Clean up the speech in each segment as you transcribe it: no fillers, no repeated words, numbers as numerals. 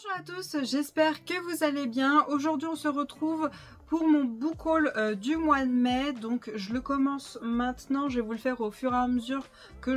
Bonjour à tous, j'espère que vous allez bien. Aujourd'hui on se retrouve pour mon book haul du mois de mai. Donc je le commence maintenant, je vais vous le faire au fur et à mesure que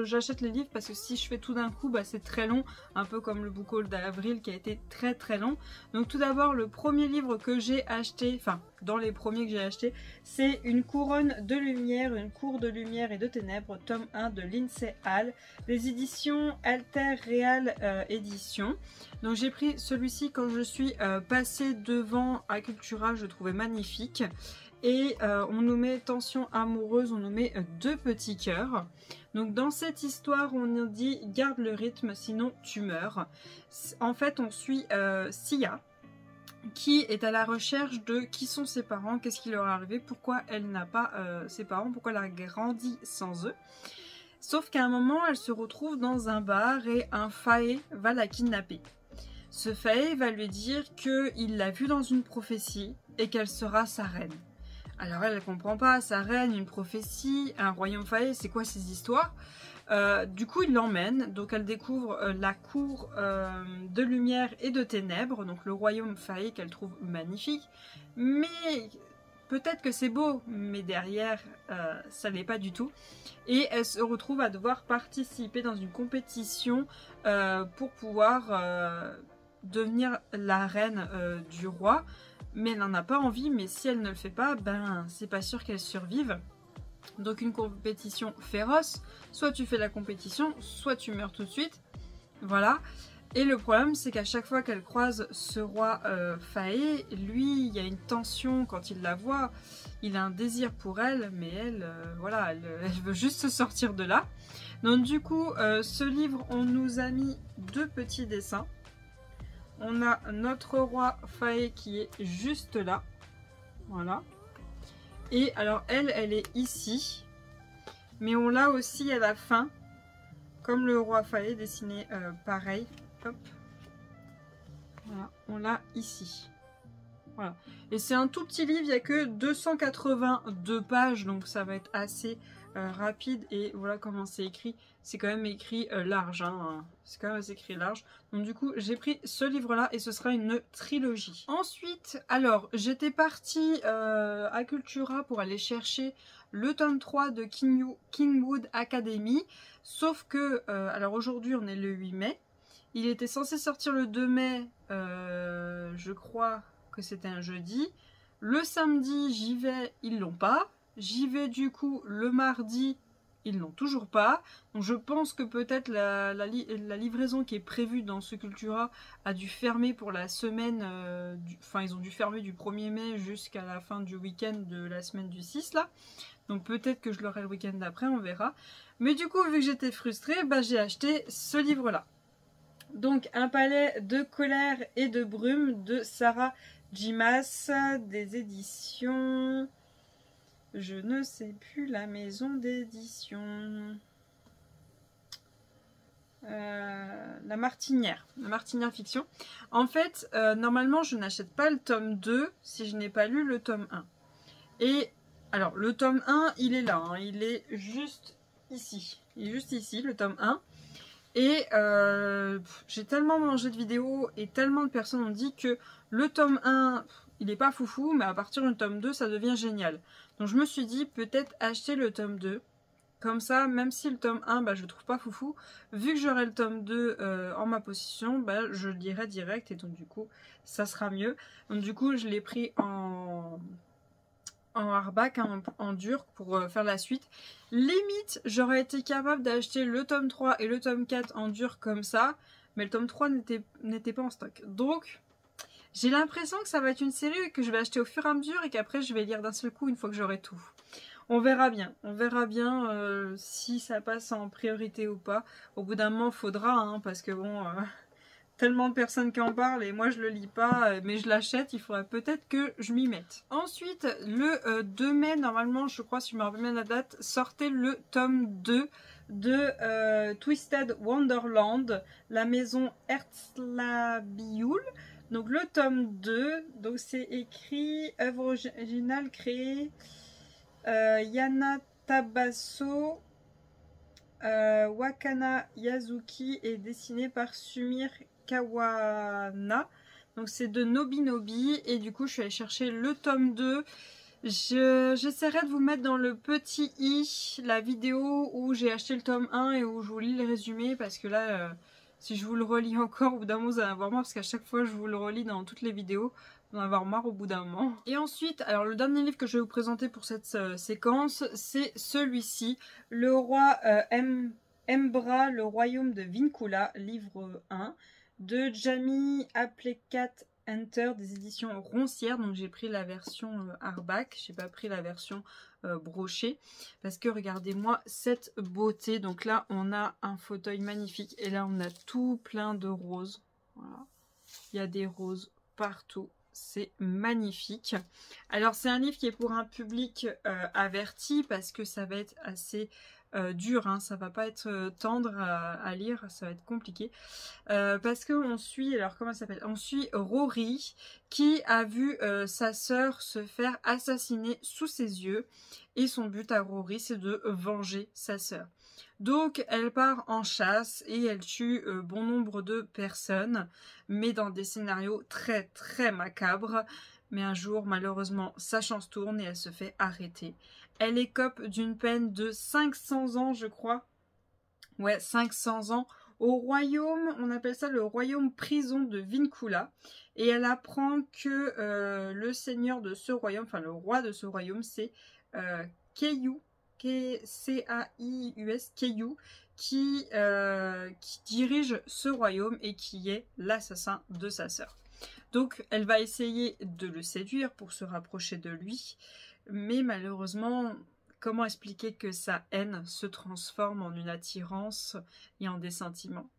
j'achète les livres, parce que si je fais tout d'un coup c'est très long, un peu comme le book haul d'avril qui a été très long. Donc tout d'abord, le premier livre que j'ai acheté, enfin dans les premiers que j'ai acheté, c'est Une couronne de lumière, une cour de lumière et de ténèbres, tome 1 de Lindsay Hall, les éditions Alter Real Édition. Donc j'ai pris celui-ci quand je suis passée devant à Cultura, je le trouvais magnifique. Et on nous met tension amoureuse, on nous met deux petits cœurs. Donc dans cette histoire, on nous dit garde le rythme, sinon tu meurs. En fait, on suit Sia, qui est à la recherche de qui sont ses parents, qu'est-ce qui leur est arrivé, pourquoi elle n'a pas ses parents, pourquoi elle a grandi sans eux. Sauf qu'à un moment, elle se retrouve dans un bar et un Fae va la kidnapper. Ce Fae va lui dire qu'il l'a vue dans une prophétie et qu'elle sera sa reine. Alors elle ne comprend pas, sa reine, une prophétie, un royaume Fae, c'est quoi ces histoires? Du coup il l'emmène, donc elle découvre la cour de lumière et de ténèbres, donc le royaume Fae qu'elle trouve magnifique, mais peut-être que c'est beau, mais derrière ça l'est pas du tout. Et elle se retrouve à devoir participer dans une compétition pour pouvoir devenir la reine du roi, mais elle n'en a pas envie, mais si elle ne le fait pas, c'est pas sûr qu'elle survive. Donc une compétition féroce, soit tu fais la compétition, soit tu meurs tout de suite, voilà. Et le problème c'est qu'à chaque fois qu'elle croise ce roi Fae, lui il y a une tension quand il la voit, il a un désir pour elle, mais elle, voilà, elle veut juste se sortir de là. Donc du coup, ce livre, on nous a mis deux petits dessins. On a notre roi Fae qui est juste là, voilà. Et alors elle est ici, mais on l'a aussi à la fin, comme le roi Fae dessiné pareil. Hop. Voilà, on l'a ici. Voilà. Et c'est un tout petit livre, il n'y a que 282 pages, donc ça va être assez rapide. Et voilà comment c'est écrit. C'est quand même écrit large, hein. C'est quand même écrit large. Donc du coup, j'ai pris ce livre-là et ce sera une trilogie. Ensuite, alors, j'étais partie à Cultura pour aller chercher le tome 3 de Kingwood Academy. Sauf que, alors aujourd'hui, on est le 8 mai. Il était censé sortir le 2 mai, je crois que c'était un jeudi. Le samedi, j'y vais, ils l'ont pas. J'y vais du coup le mardi, ils l'ont toujours pas. Donc je pense que peut-être la livraison qui est prévue dans ce Cultura a dû fermer pour la semaine, enfin ils ont dû fermer du 1er mai jusqu'à la fin du week-end de la semaine du 6 là. Donc peut-être que je l'aurai le week-end d'après, on verra. Mais du coup, vu que j'étais frustrée, j'ai acheté ce livre-là. Donc un palais de colère et de brume de Sarah Jimas, des éditions, je ne sais plus la maison d'édition, la Martinière Fiction. En fait, normalement je n'achète pas le tome 2 si je n'ai pas lu le tome 1. Et alors le tome 1 il est là, hein, il est juste ici, le tome 1. Et j'ai tellement mangé de vidéos et tellement de personnes ont dit que le tome 1, il n'est pas foufou, mais à partir du tome 2, ça devient génial. Donc je me suis dit, peut-être acheter le tome 2. Comme ça, même si le tome 1, je le trouve pas foufou, vu que j'aurai le tome 2 en ma possession, je le lirai direct et donc du coup, ça sera mieux. Donc du coup, je l'ai pris en hardback, en dur pour faire la suite. Limite, j'aurais été capable d'acheter le tome 3 et le tome 4 en dur comme ça, mais le tome 3 n'était pas en stock. Donc, j'ai l'impression que ça va être une série que je vais acheter au fur et à mesure et qu'après je vais lire d'un seul coup une fois que j'aurai tout. On verra bien si ça passe en priorité ou pas. Au bout d'un moment, il faudra, hein, parce que bon... tellement de personnes qui en parlent et moi je le lis pas, mais je l'achète, il faudrait peut-être que je m'y mette. Ensuite, le 2 mai, normalement, je crois, si je me rappelle bien la date, sortait le tome 2 de Twisted Wonderland, la maison Herzlabiul. Donc le tome 2, donc c'est écrit, œuvre originale créée, Yana Tabasso, Wakana Yazuki, et dessiné par Sumir Kawana. Donc c'est de Nobinobi et du coup je suis allée chercher le tome 2. J'essaierai de vous mettre dans le petit i la vidéo où j'ai acheté le tome 1 et où je vous lis les résumés parce que là si je vous le relis encore au bout d'un moment vous allez en avoir marre parce qu'à chaque fois je vous le relis dans toutes les vidéos, vous allez en avoir marre au bout d'un moment. Et ensuite, alors le dernier livre que je vais vous présenter pour cette séquence, c'est celui-ci, Le roi Embra, le royaume de Vincula, livre 1, de Jamie Applecat Enter, des éditions Roncière. Donc j'ai pris la version hardback, j'ai pas pris la version brochée, parce que regardez-moi cette beauté. Donc là on a un fauteuil magnifique, et là on a tout plein de roses. Voilà. Il y a des roses partout. C'est magnifique. Alors c'est un livre qui est pour un public averti parce que ça va être assez dur, hein. Ça va pas être tendre à lire, ça va être compliqué. Parce qu'on suit, alors comment ça s'appelle? On suit Rory qui a vu sa sœur se faire assassiner sous ses yeux. Et son but à Rory, c'est de venger sa sœur. Donc elle part en chasse et elle tue bon nombre de personnes, mais dans des scénarios très très macabres. Mais un jour, malheureusement, sa chance tourne et elle se fait arrêter. Elle écope d'une peine de 500 ans, je crois. Ouais, 500 ans au royaume, on appelle ça le royaume prison de Vincula. Et elle apprend que le seigneur de ce royaume, enfin le roi de ce royaume, c'est Keiyu. C-A-I-U-S, Keiyu, qui dirige ce royaume et qui est l'assassin de sa sœur. Donc elle va essayer de le séduire pour se rapprocher de lui, mais malheureusement, comment expliquer que sa haine se transforme en une attirance et en des sentiments?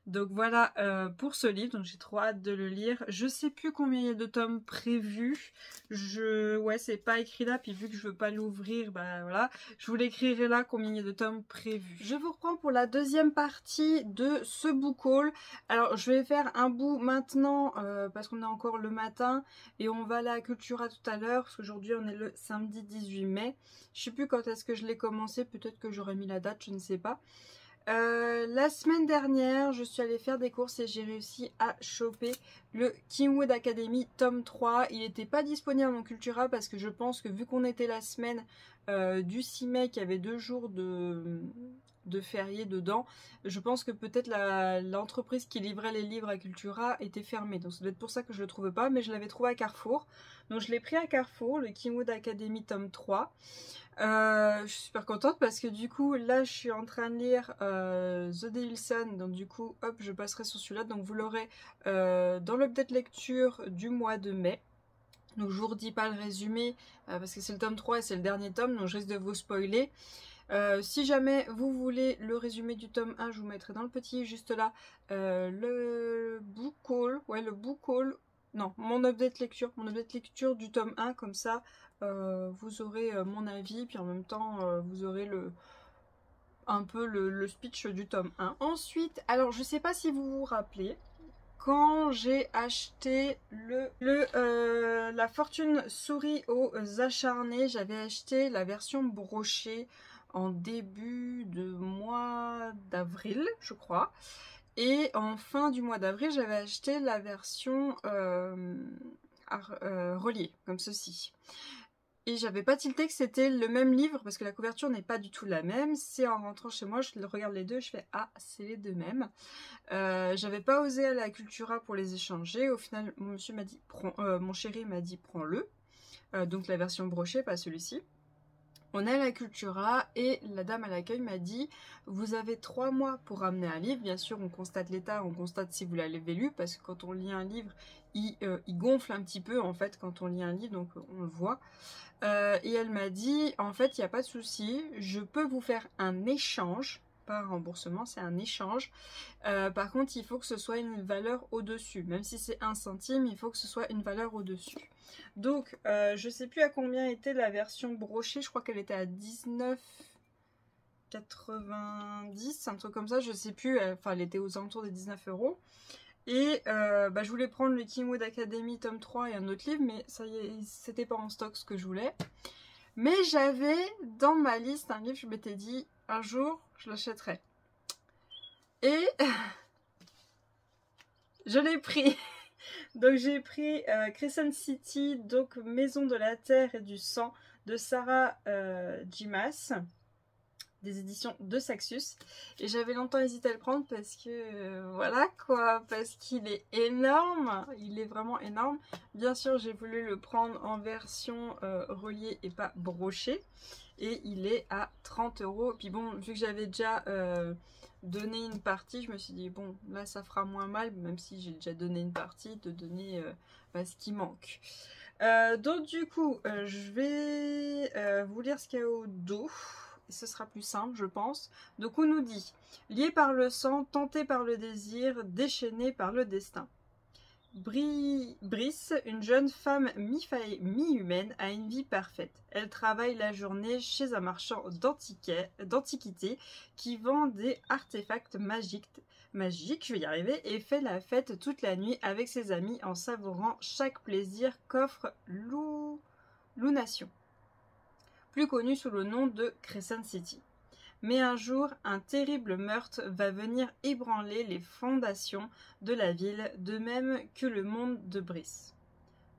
Donc voilà pour ce livre, donc j'ai trop hâte de le lire. Je sais plus combien il y a de tomes prévus. Ouais, c'est pas écrit là, puis vu que je veux pas l'ouvrir, bah voilà. Je vous l'écrirai là combien il y a de tomes prévus. Je vous reprends pour la deuxième partie de ce book haul. Alors je vais faire un bout maintenant parce qu'on est encore le matin et on va aller à Cultura tout à l'heure parce qu'aujourd'hui on est le samedi 18 mai. Je sais plus quand est-ce que je l'ai commencé, peut-être que j'aurais mis la date, je ne sais pas. La semaine dernière, je suis allée faire des courses et j'ai réussi à choper le Kingwood Academy tome 3. Il n'était pas disponible à mon Cultura parce que je pense que vu qu'on était la semaine du 6 mai, qu'il y avait 2 jours de férié dedans, je pense que peut-être l'entreprise qui livrait les livres à Cultura était fermée. Donc ça doit être pour ça que je le trouvais pas, mais je l'avais trouvé à Carrefour. Donc je l'ai pris à Carrefour, le Kingwood Academy tome 3. Je suis super contente parce que du coup là je suis en train de lire The Devil Sun, donc du coup hop je passerai sur celui-là, donc vous l'aurez dans l'update lecture du mois de mai. Donc je vous redis pas le résumé parce que c'est le tome 3 et c'est le dernier tome, donc je risque de vous spoiler. Si jamais vous voulez le résumé du tome 1, je vous mettrai dans le petit juste là le book haul, ouais le book haul, non mon update lecture du tome 1, comme ça vous aurez mon avis, puis en même temps vous aurez un peu le speech du tome 1. Ensuite, alors je sais pas si vous vous rappelez, quand j'ai acheté la fortune souris aux acharnés, j'avais acheté la version brochée en début de mois d'avril, je crois. Et en fin du mois d'avril, j'avais acheté la version reliée, comme ceci. Et j'avais pas tilté que c'était le même livre parce que la couverture n'est pas du tout la même. C'est en rentrant chez moi, je regarde les deux, je fais ah c'est les deux mêmes. J'avais pas osé aller à Cultura pour les échanger. Au final, mon chéri m'a dit prends-le. Donc la version brochée, pas celui-ci. On est à la Cultura et la dame à l'accueil m'a dit vous avez 3 mois pour ramener un livre. Bien sûr on constate l'état, on constate si vous l'avez lu, parce que quand on lit un livre il gonfle un petit peu en fait quand on lit un livre, donc on le voit. Et elle m'a dit en fait il n'y a pas de souci, je peux vous faire un échange, pas un remboursement, c'est un échange. Par contre il faut que ce soit une valeur au-dessus, même si c'est 1 centime, il faut que ce soit une valeur au-dessus. Donc je sais plus à combien était la version brochée, je crois qu'elle était à 19,90, un truc comme ça, je sais plus, enfin elle était aux alentours des 19 €. Et je voulais prendre le Kingwood Academy tome 3 et un autre livre, mais ça y est, c'était pas en stock ce que je voulais. Mais j'avais dans ma liste un livre, je m'étais dit un jour je l'achèterai. Et je l'ai pris. Donc j'ai pris Crescent City, donc Maison de la Terre et du Sang de Sarah Jimas, des éditions de Saxus. Et j'avais longtemps hésité à le prendre parce que voilà quoi, parce qu'il est énorme, il est vraiment énorme. Bien sûr j'ai voulu le prendre en version reliée et pas brochée. Et il est à 30 €. Puis bon, vu que j'avais déjà donné une partie, je me suis dit bon, là ça fera moins mal, même si j'ai déjà donné une partie, de donner ce qui manque. Donc du coup, je vais vous lire ce qu'il y a au dos. Et ce sera plus simple, je pense. Donc on nous dit « Lié par le sang, tenté par le désir, déchaîné par le destin ». Brice, une jeune femme mi-humaine, a une vie parfaite. Elle travaille la journée chez un marchand d'antiquités qui vend des artefacts magiques, je vais y arriver, et fait la fête toute la nuit avec ses amis en savourant chaque plaisir qu'offre Lunation, plus connue sous le nom de Crescent City. Mais un jour, un terrible meurtre va venir ébranler les fondations de la ville, de même que le monde de Brice.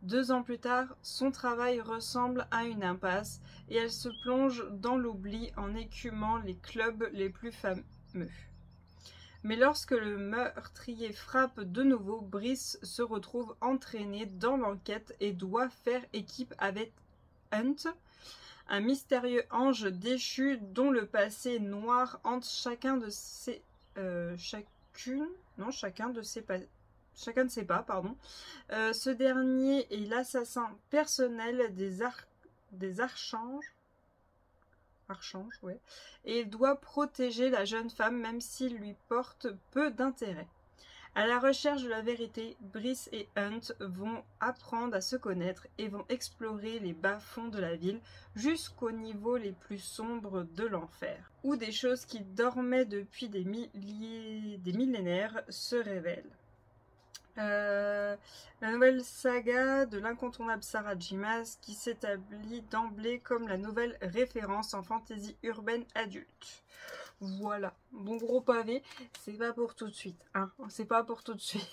2 ans plus tard, son travail ressemble à une impasse et elle se plonge dans l'oubli en écumant les clubs les plus fameux. Mais lorsque le meurtrier frappe de nouveau, Brice se retrouve entraîné dans l'enquête et doit faire équipe avec Hunt, un mystérieux ange déchu dont le passé noir hante chacun de ses pas, pardon. Ce dernier est l'assassin personnel des archanges, ouais, et doit protéger la jeune femme même s'il lui porte peu d'intérêt. À la recherche de la vérité, Brice et Hunt vont apprendre à se connaître et vont explorer les bas-fonds de la ville jusqu'aux niveaux les plus sombres de l'enfer, où des choses qui dormaient depuis des millénaires se révèlent. La nouvelle saga de l'incontournable Sarah Jimas qui s'établit d'emblée comme la nouvelle référence en fantasy urbaine adulte. Voilà, bon gros pavé, c'est pas pour tout de suite, hein, c'est pas pour tout de suite.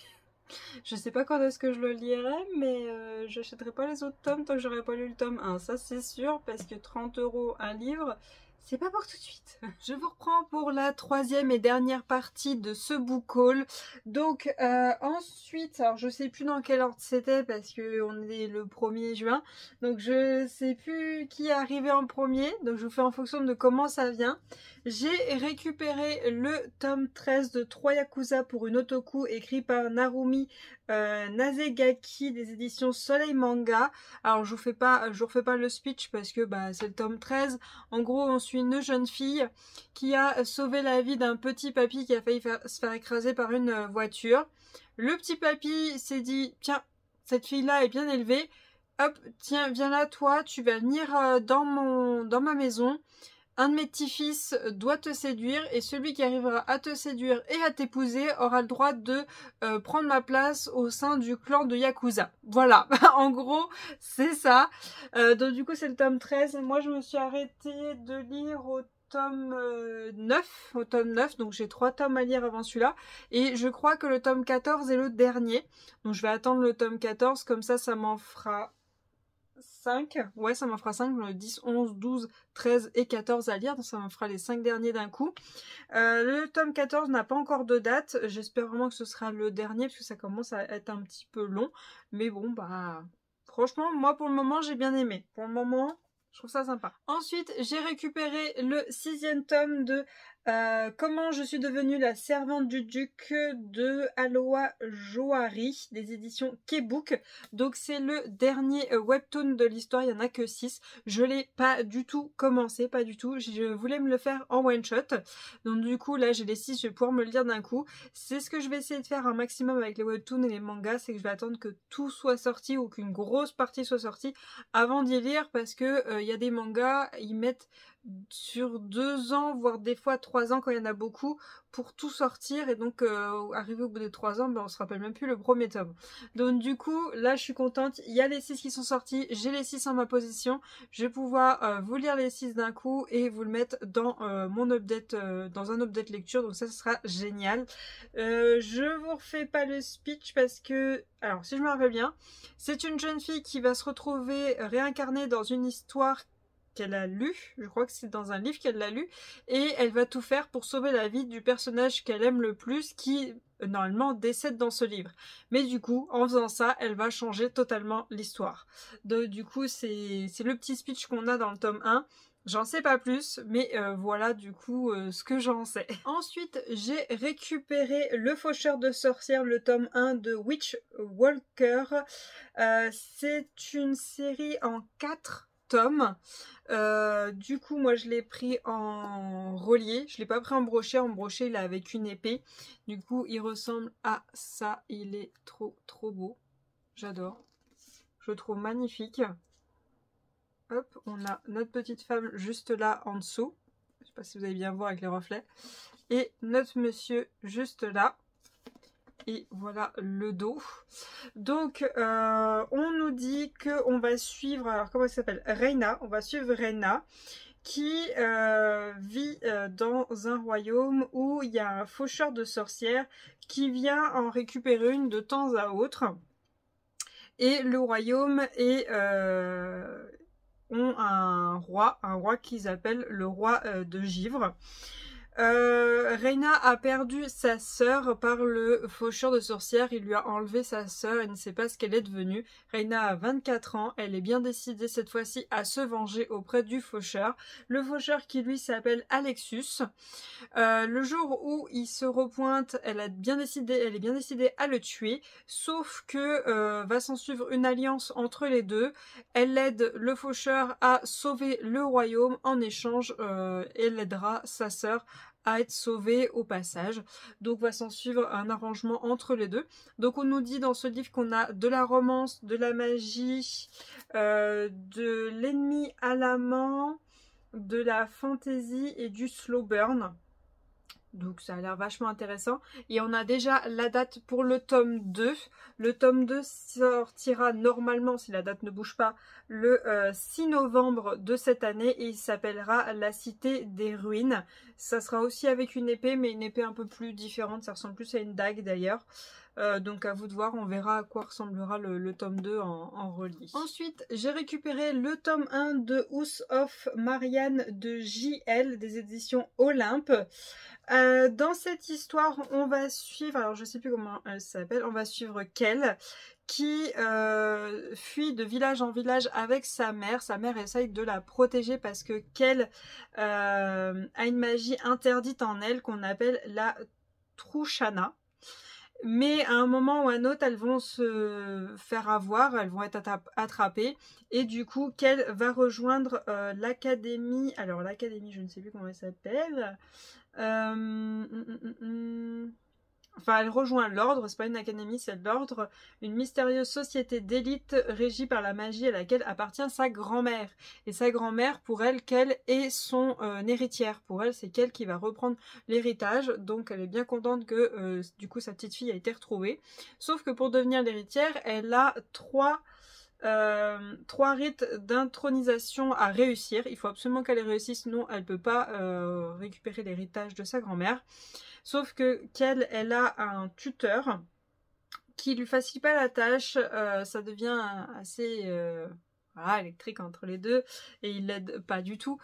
Je sais pas quand est-ce que je le lirai, mais j'achèterai pas les autres tomes tant que j'aurai pas lu le tome 1, ça c'est sûr, parce que 30 € un livre, c'est pas pour tout de suite. Je vous reprends pour la 3e et dernière partie de ce book haul. Donc ensuite, alors je sais plus dans quel ordre c'était parce que on est le 1er juin. Donc je sais plus qui est arrivé en premier. Donc je vous fais en fonction de comment ça vient. J'ai récupéré le tome 13 de 3 Yakuza pour une otaku écrit par Narumi Nasegaki des éditions Soleil Manga. Alors je vous refais pas le speech parce que c'est le tome 13. En gros, on suit une jeune fille qui a sauvé la vie d'un petit papy qui a failli se faire écraser par une voiture. Le petit papy s'est dit, tiens, cette fille-là est bien élevée. Hop, tiens, viens là, toi, tu vas venir dans ma maison. Un de mes petits-fils doit te séduire et celui qui arrivera à te séduire et à t'épouser aura le droit de prendre ma place au sein du clan de Yakuza. Voilà, en gros, c'est ça. Donc du coup, c'est le tome 13. Moi, je me suis arrêtée de lire au tome 9, donc j'ai 3 tomes à lire avant celui-là. Et je crois que le tome 14 est le dernier. Donc je vais attendre le tome 14, comme ça m'en fera 5, ouais ça m'en fera 5, 10, 11, 12, 13 et 14 à lire, donc ça m'en fera les 5 derniers d'un coup. Le tome 14 n'a pas encore de date, j'espère vraiment que ce sera le dernier parce que ça commence à être un petit peu long, mais bon franchement moi pour le moment j'ai bien aimé, pour le moment je trouve ça sympa. Ensuite j'ai récupéré le 6e tome de Comment je suis devenue la servante du duc de Aloha Johari des éditions K-Book. Donc c'est le dernier webtoon de l'histoire, il n'y en a que 6. Je l'ai pas du tout commencé, pas du tout. Je voulais me le faire en one shot. Donc du coup là j'ai les 6, je vais pouvoir me le lire d'un coup. C'est ce que je vais essayer de faire un maximum avec les webtoons et les mangas, c'est que je vais attendre que tout soit sorti ou qu'une grosse partie soit sortie avant d'y lire parce que il y a des mangas, ils mettent sur 2 ans, voire des fois 3 ans quand il y en a beaucoup, pour tout sortir. Et donc, arrivé au bout des 3 ans, ben, on se rappelle même plus le premier tome. Donc du coup, là, je suis contente. Il y a les 6 qui sont sortis. J'ai les 6 en ma possession. Je vais pouvoir vous lire les 6 d'un coup et vous le mettre dans mon update, dans un update lecture. Donc ça, ce sera génial. Je vous refais pas le speech parce que, alors si je me rappelle bien, c'est une jeune fille qui va se retrouver réincarnée dans une histoire qu'elle a lu, je crois que c'est dans un livre qu'elle l'a lu, et elle va tout faire pour sauver la vie du personnage qu'elle aime le plus, qui normalement décède dans ce livre. Mais du coup, en faisant ça, elle va changer totalement l'histoire. Du coup, c'est le petit speech qu'on a dans le tome 1. J'en sais pas plus, mais voilà du coup ce que j'en sais. Ensuite, j'ai récupéré Le Faucheur de sorcières, le tome 1 de Witch Walker. C'est une série en 4 tomes. Du coup, moi je l'ai pris en relié. Je l'ai pas pris en brochet. En brochet, il est avec une épée. Du coup, il ressemble à ça. Il est trop beau. J'adore. Je le trouve magnifique. Hop, on a notre petite femme juste là en dessous. Je sais pas si vous allez bien voir avec les reflets. Et notre monsieur juste là. Et voilà le dos. Donc, on nous dit qu'on va suivre, alors comment elle s'appelle, Reina. On va suivre Reina qui vit dans un royaume où il y a un faucheur de sorcières qui vient en récupérer une de temps à autre. Et le royaume est... ont un roi qu'ils appellent le roi de Givre. Reina a perdu sa sœur par le faucheur de sorcières. Il lui a enlevé sa sœur, il ne sait pas ce qu'elle est devenue. Reina a 24 ans, elle est bien décidée cette fois-ci à se venger auprès du faucheur. Le faucheur qui lui s'appelle Alexus. Le jour où il se repointe, elle est bien décidée à le tuer, sauf que va s'en suivre une alliance entre les deux. Elle aide le faucheur à sauver le royaume, en échange elle aidera sa sœur à être sauvée au passage. Donc va s'en suivre un arrangement entre les deux. Donc on nous dit dans ce livre qu'on a de la romance, de la magie, de l'ennemi à l'amant, de la fantaisie et du slow burn. Donc ça a l'air vachement intéressant. Et on a déjà la date pour le tome 2. Le tome 2 sortira normalement, si la date ne bouge pas, le 6 novembre de cette année. Et il s'appellera La Cité des Ruines. Ça sera aussi avec une épée, mais une épée un peu plus différente. Ça ressemble plus à une dague d'ailleurs. Donc à vous de voir, on verra à quoi ressemblera le tome 2 en relié. Ensuite, j'ai récupéré le tome 1 de House of Marianne de JL, des éditions Olympe. Dans cette histoire, on va suivre, alors je sais plus comment elle s'appelle, on va suivre Kel, qui fuit de village en village avec sa mère. Sa mère essaye de la protéger parce que Kel a une magie interdite en elle qu'on appelle la Trushana. Mais à un moment ou à un autre, elles vont se faire avoir, elles vont être attrapées. Et du coup, Kel va rejoindre l'académie. Alors l'académie, je ne sais plus comment elle s'appelle. Enfin, elle rejoint l'ordre, c'est pas une académie, c'est l'ordre, une mystérieuse société d'élite régie par la magie à laquelle appartient sa grand-mère. Et sa grand-mère, pour elle, Kel est son héritière. Pour elle, c'est Kel qui va reprendre l'héritage, donc elle est bien contente que du coup sa petite fille a été retrouvée. Sauf que pour devenir l'héritière, elle a trois rites d'intronisation à réussir. Il faut absolument qu'elle les réussisse, sinon elle ne peut pas récupérer l'héritage de sa grand-mère. Sauf que Kel, elle a un tuteur qui lui facilite pas la tâche, ça devient assez voilà, électrique entre les deux et il l'aide pas du tout.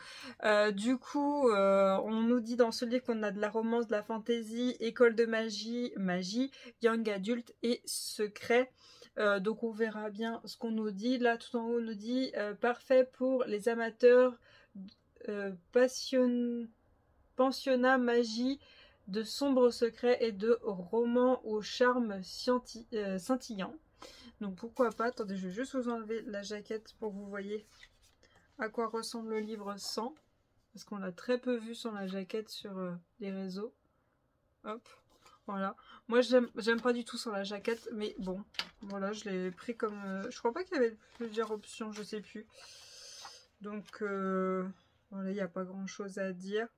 Du coup, on nous dit dans ce livre qu'on a de la romance, de la fantaisie, école de magie, young adulte et secret. Donc on verra bien ce qu'on nous dit. Là tout en haut on nous dit parfait pour les amateurs, pensionnat magie, de sombres secrets et de romans au charme scintillant. Donc pourquoi pas. Attendez, je vais juste vous enlever la jaquette pour que vous voyez à quoi ressemble le livre sans. Parce qu'on l'a très peu vu sur la jaquette sur les réseaux. Hop, voilà. Moi j'aime pas du tout sur la jaquette, mais bon, voilà, je l'ai pris comme... je crois pas qu'il y avait plusieurs options, je sais plus. Donc Voilà, il n'y a pas grand chose à dire.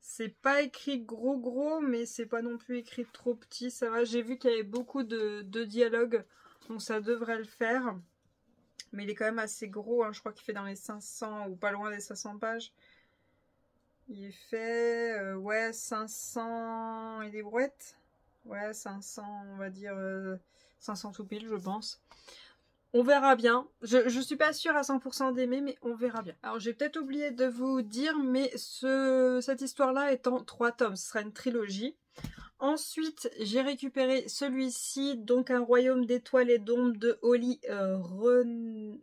C'est pas écrit gros, mais c'est pas non plus écrit trop petit. Ça va, j'ai vu qu'il y avait beaucoup de dialogues, donc ça devrait le faire. Mais il est quand même assez gros, hein. Je crois qu'il fait dans les 500 ou pas loin des 500 pages. Il fait, ouais, 500 et des brouettes. Ouais, 500, on va dire 500 tout pile, je pense. On verra bien. Je suis pas sûre à 100% d'aimer, mais on verra bien. Alors, j'ai peut-être oublié de vous dire, mais cette histoire-là est en 3 tomes. Ce sera une trilogie. Ensuite, j'ai récupéré celui-ci, donc Un royaume d'étoiles et d'ombres de Holly René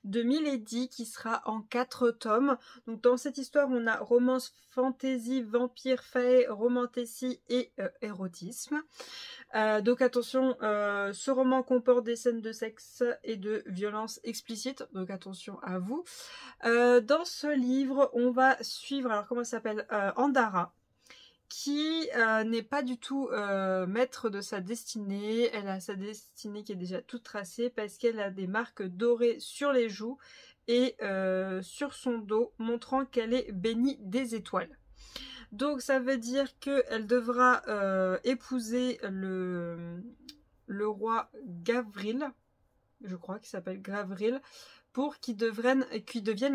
de Milady, qui sera en 4 tomes. Donc dans cette histoire, on a romance, fantasy, vampire, fae, romantasy et érotisme. Donc attention, ce roman comporte des scènes de sexe et de violence explicites, donc attention à vous. Dans ce livre, on va suivre, alors comment ça s'appelle, Andara, qui n'est pas du tout maître de sa destinée. Elle a sa destinée qui est déjà toute tracée parce qu'elle a des marques dorées sur les joues et sur son dos, montrant qu'elle est bénie des étoiles. Donc ça veut dire qu'elle devra épouser le roi Gavril, je crois qu'il s'appelle Gavril, pour qu'il devienne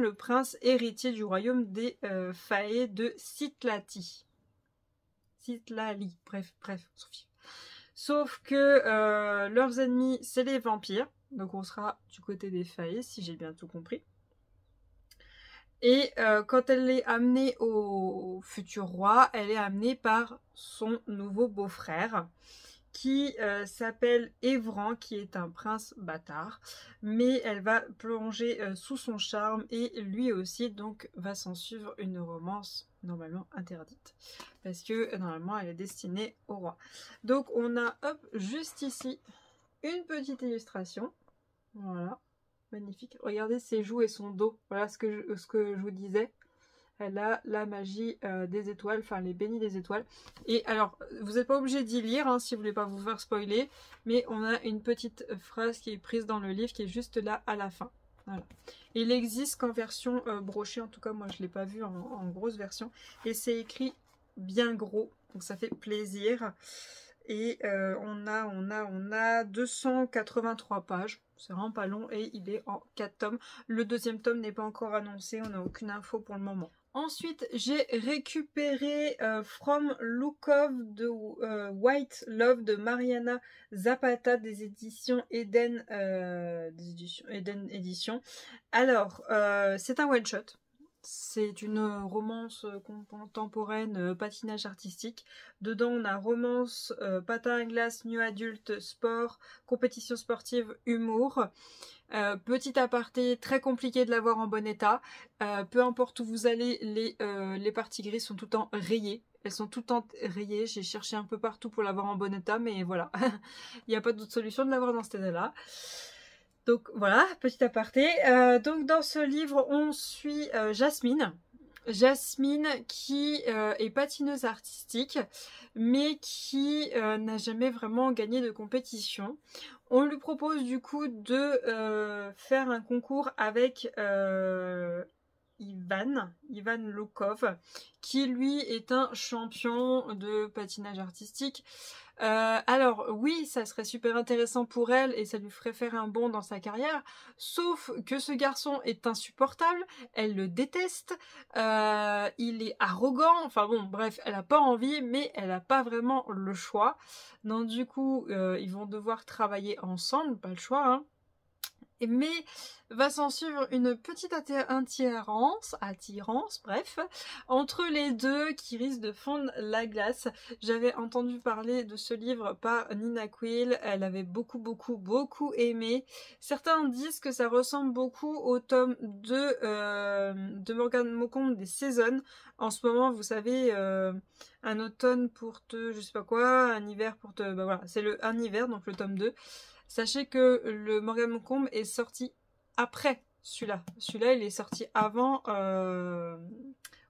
le prince héritier du royaume des Fae de Citlali, bref, Sophie. Sauf que leurs ennemis, c'est les vampires, donc on sera du côté des Fae, si j'ai bien tout compris. Et quand elle est amenée au futur roi, elle est amenée par son nouveau beau-frère qui s'appelle Evran, qui est un prince bâtard, mais elle va plonger sous son charme et lui aussi, donc va s'en suivre une romance normalement interdite parce que normalement elle est destinée au roi. Donc on a, hop, juste ici une petite illustration, voilà. Magnifique. Regardez ses joues et son dos. Voilà ce que je vous disais. Elle a la magie des étoiles, enfin les bénis des étoiles. Et alors, vous n'êtes pas obligé d'y lire hein, si vous voulez pas vous faire spoiler. Mais on a une petite phrase qui est prise dans le livre qui est juste là à la fin. Voilà. Il existe qu'en version brochée. En tout cas, moi je ne l'ai pas vu en grosse version. Et c'est écrit bien gros. Donc ça fait plaisir. Et on a 283 pages. C'est vraiment pas long et il est en 4 tomes. Le deuxième tome n'est pas encore annoncé, on n'a aucune info pour le moment. Ensuite, j'ai récupéré From Lukov de White Love de Mariana Zapata des éditions Eden, Édition. Alors, c'est un one-shot. C'est une romance contemporaine, patinage artistique. Dedans, on a romance, patin à glace, new adulte, sport, compétition sportive, humour. Petit aparté, très compliqué de l'avoir en bon état. Peu importe où vous allez, les parties grises sont tout le temps rayées. Elles sont tout le temps rayées. J'ai cherché un peu partout pour l'avoir en bon état, mais voilà. Il n'y a pas d'autre solution de l'avoir dans cet état-là. Donc voilà, petit aparté. Donc dans ce livre, on suit Jasmine. Jasmine qui est patineuse artistique, mais qui n'a jamais vraiment gagné de compétition. On lui propose du coup de faire un concours avec Ivan Lukov, qui lui est un champion de patinage artistique. Alors oui, ça serait super intéressant pour elle et ça lui ferait faire un bond dans sa carrière, sauf que ce garçon est insupportable, elle le déteste, il est arrogant, enfin bon bref, elle a pas envie mais elle a pas vraiment le choix. Donc du coup ils vont devoir travailler ensemble, pas le choix hein. Mais va s'en suivre une petite attirance, bref, entre les deux qui risque de fondre la glace. J'avais entendu parler de ce livre par Nina Quill, elle avait beaucoup aimé. Certains disent que ça ressemble beaucoup au tome 2 de Morgane Maucombe des Saisons. En ce moment, vous savez, un automne pour te, je sais pas quoi, un hiver pour te, bah voilà, c'est un hiver, donc le tome 2. Sachez que le Morgane Maucombe est sorti après celui-là. Celui-là, il est sorti avant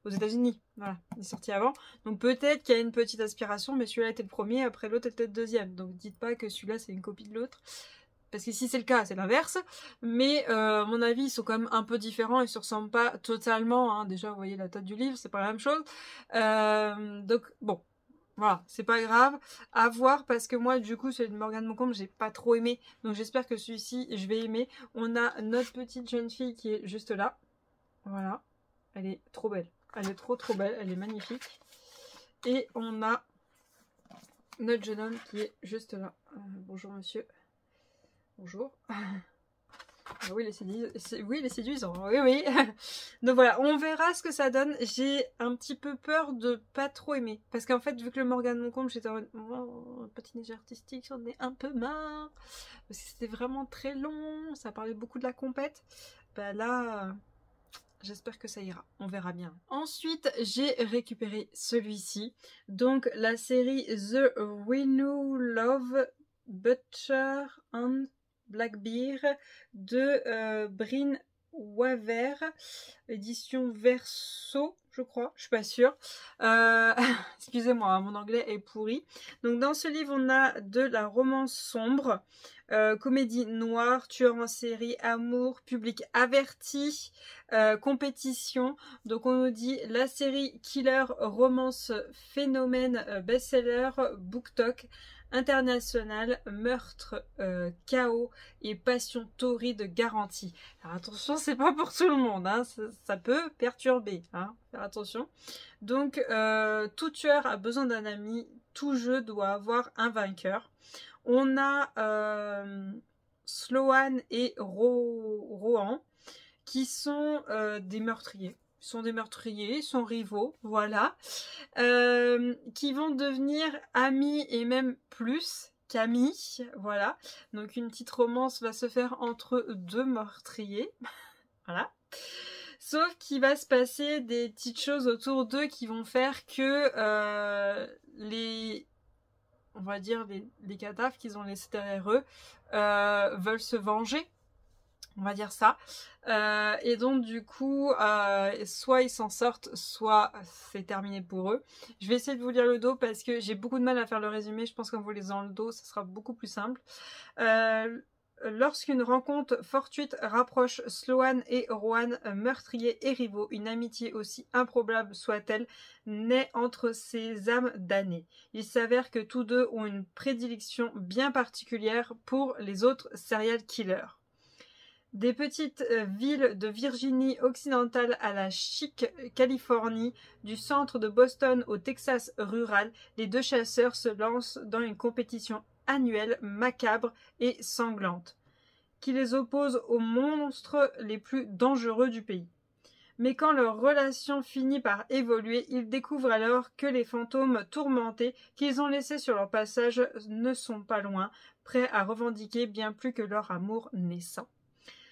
aux États-Unis. Voilà, il est sorti avant. Donc peut-être qu'il y a une petite aspiration, mais celui-là était le premier, après l'autre était le deuxième. Donc dites pas que celui-là c'est une copie de l'autre. parce que si c'est le cas, c'est l'inverse. Mais à mon avis, ils sont quand même un peu différents. Ils se ressemblent pas totalement. Hein. Déjà, vous voyez la tête du livre, c'est pas la même chose. Donc bon, voilà, c'est pas grave. À voir parce que moi, du coup, celui de Morgane Moncombe, j'ai pas trop aimé. Donc j'espère que celui-ci, je vais aimer. On a notre petite jeune fille qui est juste là. Voilà, elle est trop belle. Elle est trop belle. Elle est magnifique. Et on a notre jeune homme qui est juste là. Bonjour monsieur. Bonjour. Ah oui, il est séduisant. Oui, oui. Donc voilà, on verra ce que ça donne. J'ai un petit peu peur de pas trop aimer. Parce qu'en fait, vu que le Morgane Moncombe, j'étais en patinage artistique, j'en ai un peu marre. Parce que c'était vraiment très long. Ça parlait beaucoup de la compète. Bah là, j'espère que ça ira. On verra bien. Ensuite, j'ai récupéré celui-ci. Donc, la série The Renew Love Butcher and Blackbeard de Bryn Waver, édition Verso, je crois, je suis pas sûre. Excusez-moi, mon anglais est pourri. Donc dans ce livre, on a de la romance sombre, comédie noire, tueur en série, amour, public averti, compétition. Donc on nous dit la série Killer, romance, phénomène, best-seller, BookTok, international, meurtre, chaos et passion torride garantie. Alors attention, c'est pas pour tout le monde, hein. Ça peut perturber, hein. Faire attention. Donc tout tueur a besoin d'un ami, tout jeu doit avoir un vainqueur. On a Sloane et Rohan qui sont des meurtriers. Ils sont rivaux, voilà. Qui vont devenir amis et même plus qu'amis, voilà. Donc une petite romance va se faire entre deux meurtriers, voilà. Sauf qu'il va se passer des petites choses autour d'eux qui vont faire que on va dire les cadavres qu'ils ont laissés derrière eux veulent se venger. On va dire ça. Et donc du coup, soit ils s'en sortent, soit c'est terminé pour eux. Je vais essayer de vous lire le dos parce que j'ai beaucoup de mal à faire le résumé. Je pense qu'en vous lisant le dos, ça sera beaucoup plus simple. Lorsqu'une rencontre fortuite rapproche Sloane et Rohan, meurtriers et rivaux, une amitié aussi improbable soit-elle, naît entre ces âmes damnées. Il s'avère que tous deux ont une prédilection bien particulière pour les autres serial killers. Des petites villes de Virginie occidentale à la chic Californie, du centre de Boston au Texas rural, les deux chasseurs se lancent dans une compétition annuelle, macabre et sanglante, qui les oppose aux monstres les plus dangereux du pays. Mais quand leur relation finit par évoluer, ils découvrent alors que les fantômes tourmentés qu'ils ont laissés sur leur passage ne sont pas loin, prêts à revendiquer bien plus que leur amour naissant.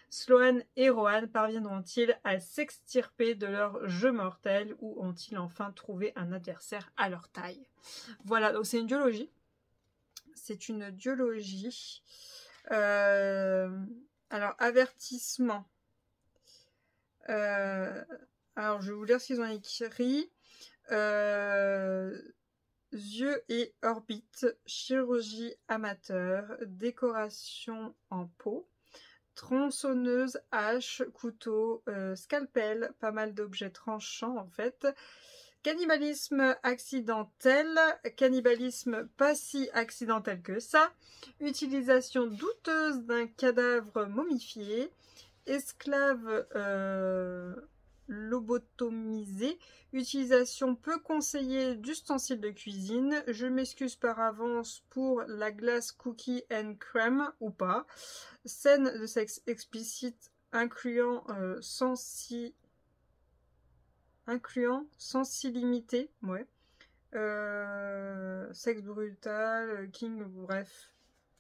Sloane et Rohan parviendront-ils à s'extirper de leur jeu mortel ou ont-ils enfin trouvé un adversaire à leur taille? Voilà, donc c'est une duologie. C'est une duologie. Alors, avertissement. Alors, je vais vous lire ce qu'ils ont écrit. Yeux et orbites, chirurgie amateur, décoration en peau, tronçonneuse, hache, couteau, scalpel, pas mal d'objets tranchants en fait. Cannibalisme accidentel, cannibalisme pas si accidentel que ça, utilisation douteuse d'un cadavre momifié, esclave lobotomisé, utilisation peu conseillée d'ustensiles de cuisine, je m'excuse par avance pour la glace cookie and crème ou pas, scène de sexe explicite incluant sans limité, ouais. Sexe brutal, king, bref.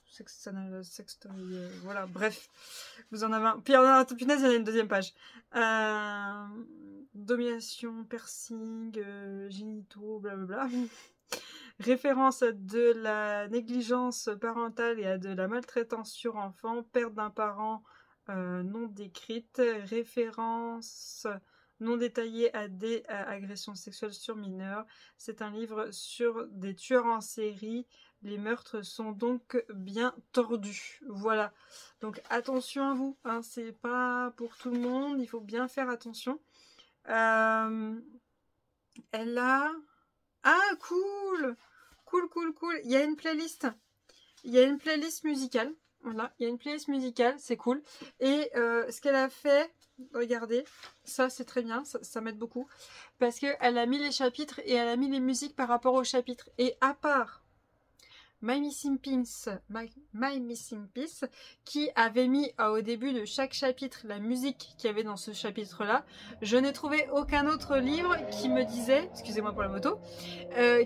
Sextoy, voilà, bref. Vous en avez un. Punaise, il y en a une deuxième page. Domination, piercing, génitaux, blablabla. Référence à de la négligence parentale et à de la maltraitance sur enfant, perte d'un parent non décrite, référence non détaillé à des agressions sexuelles sur mineurs. C'est un livre sur des tueurs en série. Les meurtres sont donc bien tordus. Voilà. Donc attention à vous, hein, c'est pas pour tout le monde, il faut bien faire attention. Elle a... Ah, cool! Cool, cool, cool. Il y a une playlist. Il y a une playlist musicale. Voilà, il y a une playlist musicale, c'est cool. Et ce qu'elle a fait, regardez, ça c'est très bien, ça m'aide beaucoup. Parce qu'elle a mis les chapitres et elle a mis les musiques par rapport aux chapitres. Et à part My Missing Piece, My Missing Piece, qui avait mis au début de chaque chapitre la musique qu'il y avait dans ce chapitre-là, je n'ai trouvé aucun autre livre qui me disait, excusez-moi pour la moto,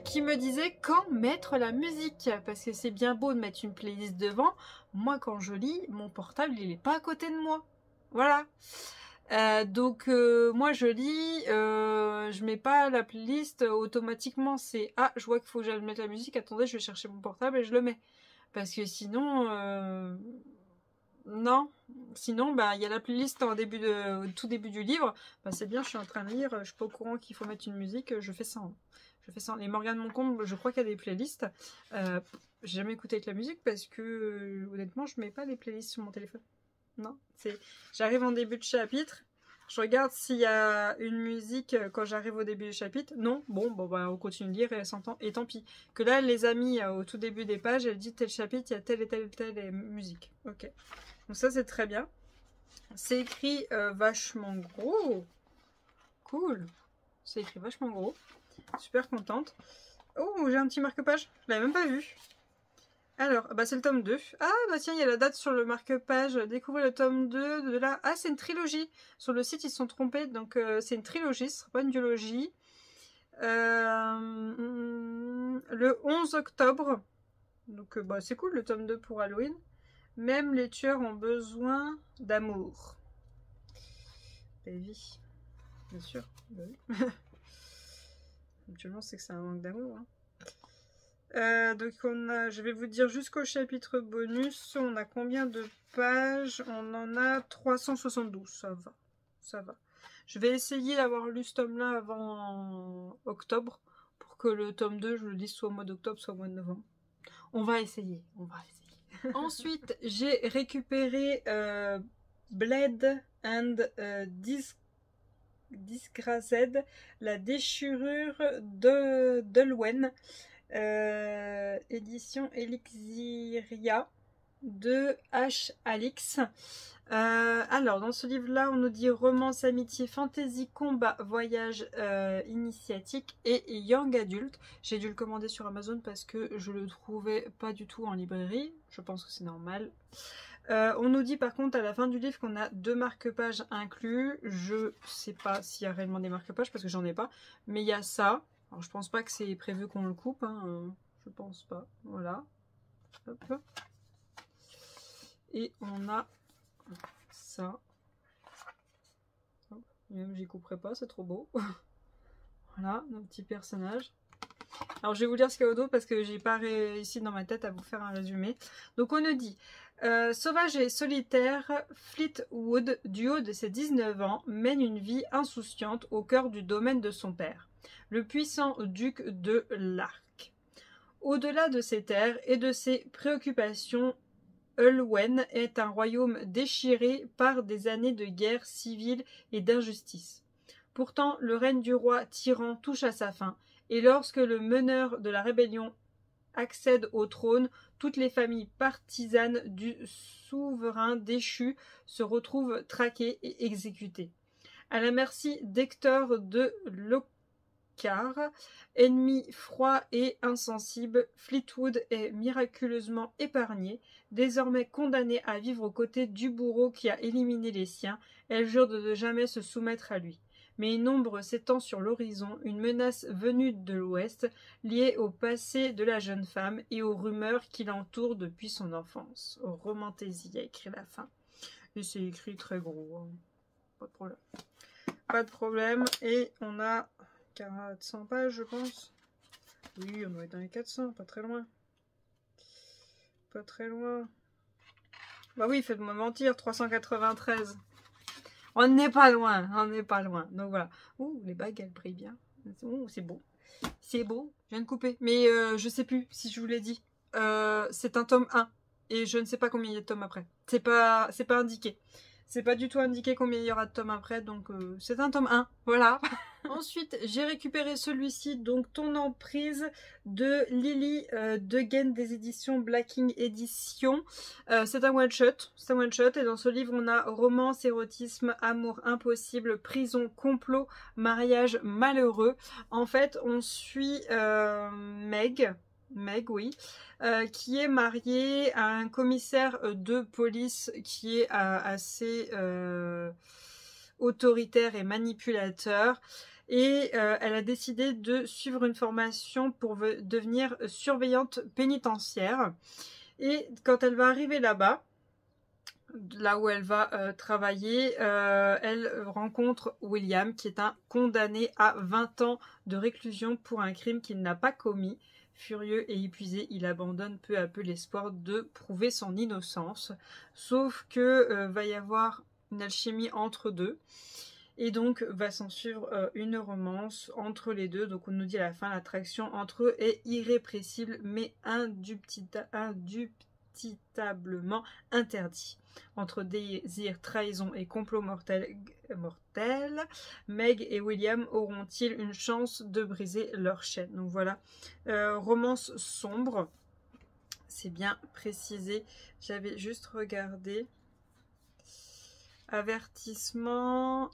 qui me disait quand mettre la musique, parce que c'est bien beau de mettre une playlist devant, moi quand je lis, mon portable il est pas à côté de moi, voilà. Donc moi je lis, je mets pas la playlist automatiquement, c'est ah je vois qu'il faut que j'aille mettre la musique, attendez je vais chercher mon portable et je le mets. Parce que sinon, non, sinon bah il y a la playlist en début de, au tout début du livre, bah c'est bien je suis en train de lire, je suis pas au courant qu'il faut mettre une musique, je fais ça. Hein. Je fais ça. Les Morgane Moncombe, je crois qu'il y a des playlists. J'ai jamais écouté avec la musique parce que honnêtement je mets pas les playlists sur mon téléphone. Non, c'est j'arrive en début de chapitre, je regarde s'il y a une musique quand j'arrive au début du chapitre. Non, bon bah on continue de lire et s'entend et tant pis. Que là les amis au tout début des pages, elle dit tel chapitre, il y a telle et telle musique. OK. Donc ça c'est très bien. C'est écrit vachement gros. Cool. C'est écrit vachement gros. Super contente. Oh, j'ai un petit marque-page. Je l'avais même pas vu. Alors, bah c'est le tome 2. Ah, bah tiens, il y a la date sur le marque-page. Découvrez le tome 2 de là. Ah, c'est une trilogie. Sur le site, ils se sont trompés. Donc, c'est une trilogie, ce sera pas une duologie. Le 11 octobre. Donc, bah c'est cool, le tome 2 pour Halloween. Même les tueurs ont besoin d'amour. Baby. Bien sûr. Bah oui. Actuellement, c'est que c'est un manque d'amour. Hein. Donc on a, je vais vous dire jusqu'au chapitre bonus, on a combien de pages? On en a 372, ça va, ça va. Je vais essayer d'avoir lu ce tome-là avant octobre, pour que le tome 2, je le lise soit au mois d'octobre, soit au mois de novembre. On va essayer, on va essayer. Ensuite, j'ai récupéré Blade and Disgraced, la déchirure de Dulwen. Édition Elixiria de H. Alix. Alors, dans ce livre-là, on nous dit romance, amitié, fantasy, combat, voyage initiatique et young adulte. J'ai dû le commander sur Amazon parce que je le trouvais pas du tout en librairie. Je pense que c'est normal. On nous dit par contre à la fin du livre qu'on a 2 marque-pages inclus. Je sais pas s'il y a réellement des marque-pages parce que j'en ai pas. Mais il y a ça. Alors je pense pas que c'est prévu qu'on le coupe. Hein. Je pense pas. Voilà. Hop. Et on a ça. Hop. Même j'y couperai pas, c'est trop beau. Voilà, nos petits personnages. Alors je vais vous lire ce qu'il y a au dos parce que j'ai pas réussi dans ma tête à vous faire un résumé. Donc on nous dit sauvage et solitaire, Fleetwood, du haut de ses 19 ans, mène une vie insouciante au cœur du domaine de son père, le puissant duc de l'Arc. Au-delà de ses terres et de ses préoccupations, Ulwen est un royaume déchiré par des années de guerre civile et d'injustice. Pourtant, le règne du roi tyran touche à sa fin, et lorsque le meneur de la rébellion accède au trône, toutes les familles partisanes du souverain déchu se retrouvent traquées et exécutées. À la merci d'Hector de Lockhart, ennemi froid et insensible, Fleetwood est miraculeusement épargné. Désormais condamnée à vivre aux côtés du bourreau qui a éliminé les siens, elle jure de ne jamais se soumettre à lui. Mais une ombre s'étend sur l'horizon, une menace venue de l'ouest, liée au passé de la jeune femme et aux rumeurs qui l'entourent depuis son enfance. Au Romantaisie a écrit la fin. Et c'est écrit très gros. Hein. Pas de problème. Pas de problème. Et on a 400 pages, je pense. Oui, on doit être dans les 400, pas très loin. Pas très loin. Bah oui, faites-moi mentir, 393. On n'est pas loin, on n'est pas loin. Donc voilà. Ouh, les bagues, elles brillent bien. Ouh, c'est beau. C'est beau. Je viens de couper. Mais je sais plus si je vous l'ai dit. C'est un tome 1. Et je ne sais pas combien il y a de tomes après. C'est pas indiqué. C'est pas du tout indiqué combien il y aura de tomes après. Donc c'est un tome 1. Voilà. Ensuite, j'ai récupéré celui-ci, donc Ton emprise de Lily Degaine des éditions Blacking Edition. C'est un one-shot. C'est un one-shot. Et dans ce livre, on a romance, érotisme, amour impossible, prison, complot, mariage malheureux. En fait, on suit Meg, oui, qui est mariée à un commissaire de police qui est assez autoritaire et manipulateur. Et elle a décidé de suivre une formation pour devenir surveillante pénitentiaire. Et quand elle va arriver là-bas, là où elle va travailler, elle rencontre William, qui est un condamné à 20 ans de réclusion pour un crime qu'il n'a pas commis. Furieux et épuisé, il abandonne peu à peu l'espoir de prouver son innocence. Sauf que va y avoir une alchimie entre deux. Et donc va s'en suivre une romance entre les deux. Donc on nous dit à la fin, l'attraction entre eux est irrépressible mais indubtablement interdit. Entre désir, trahison et complot mortel, Meg et William auront-ils une chance de briser leur chaîne? Donc voilà, romance sombre, c'est bien précisé. J'avais juste regardé. Avertissement.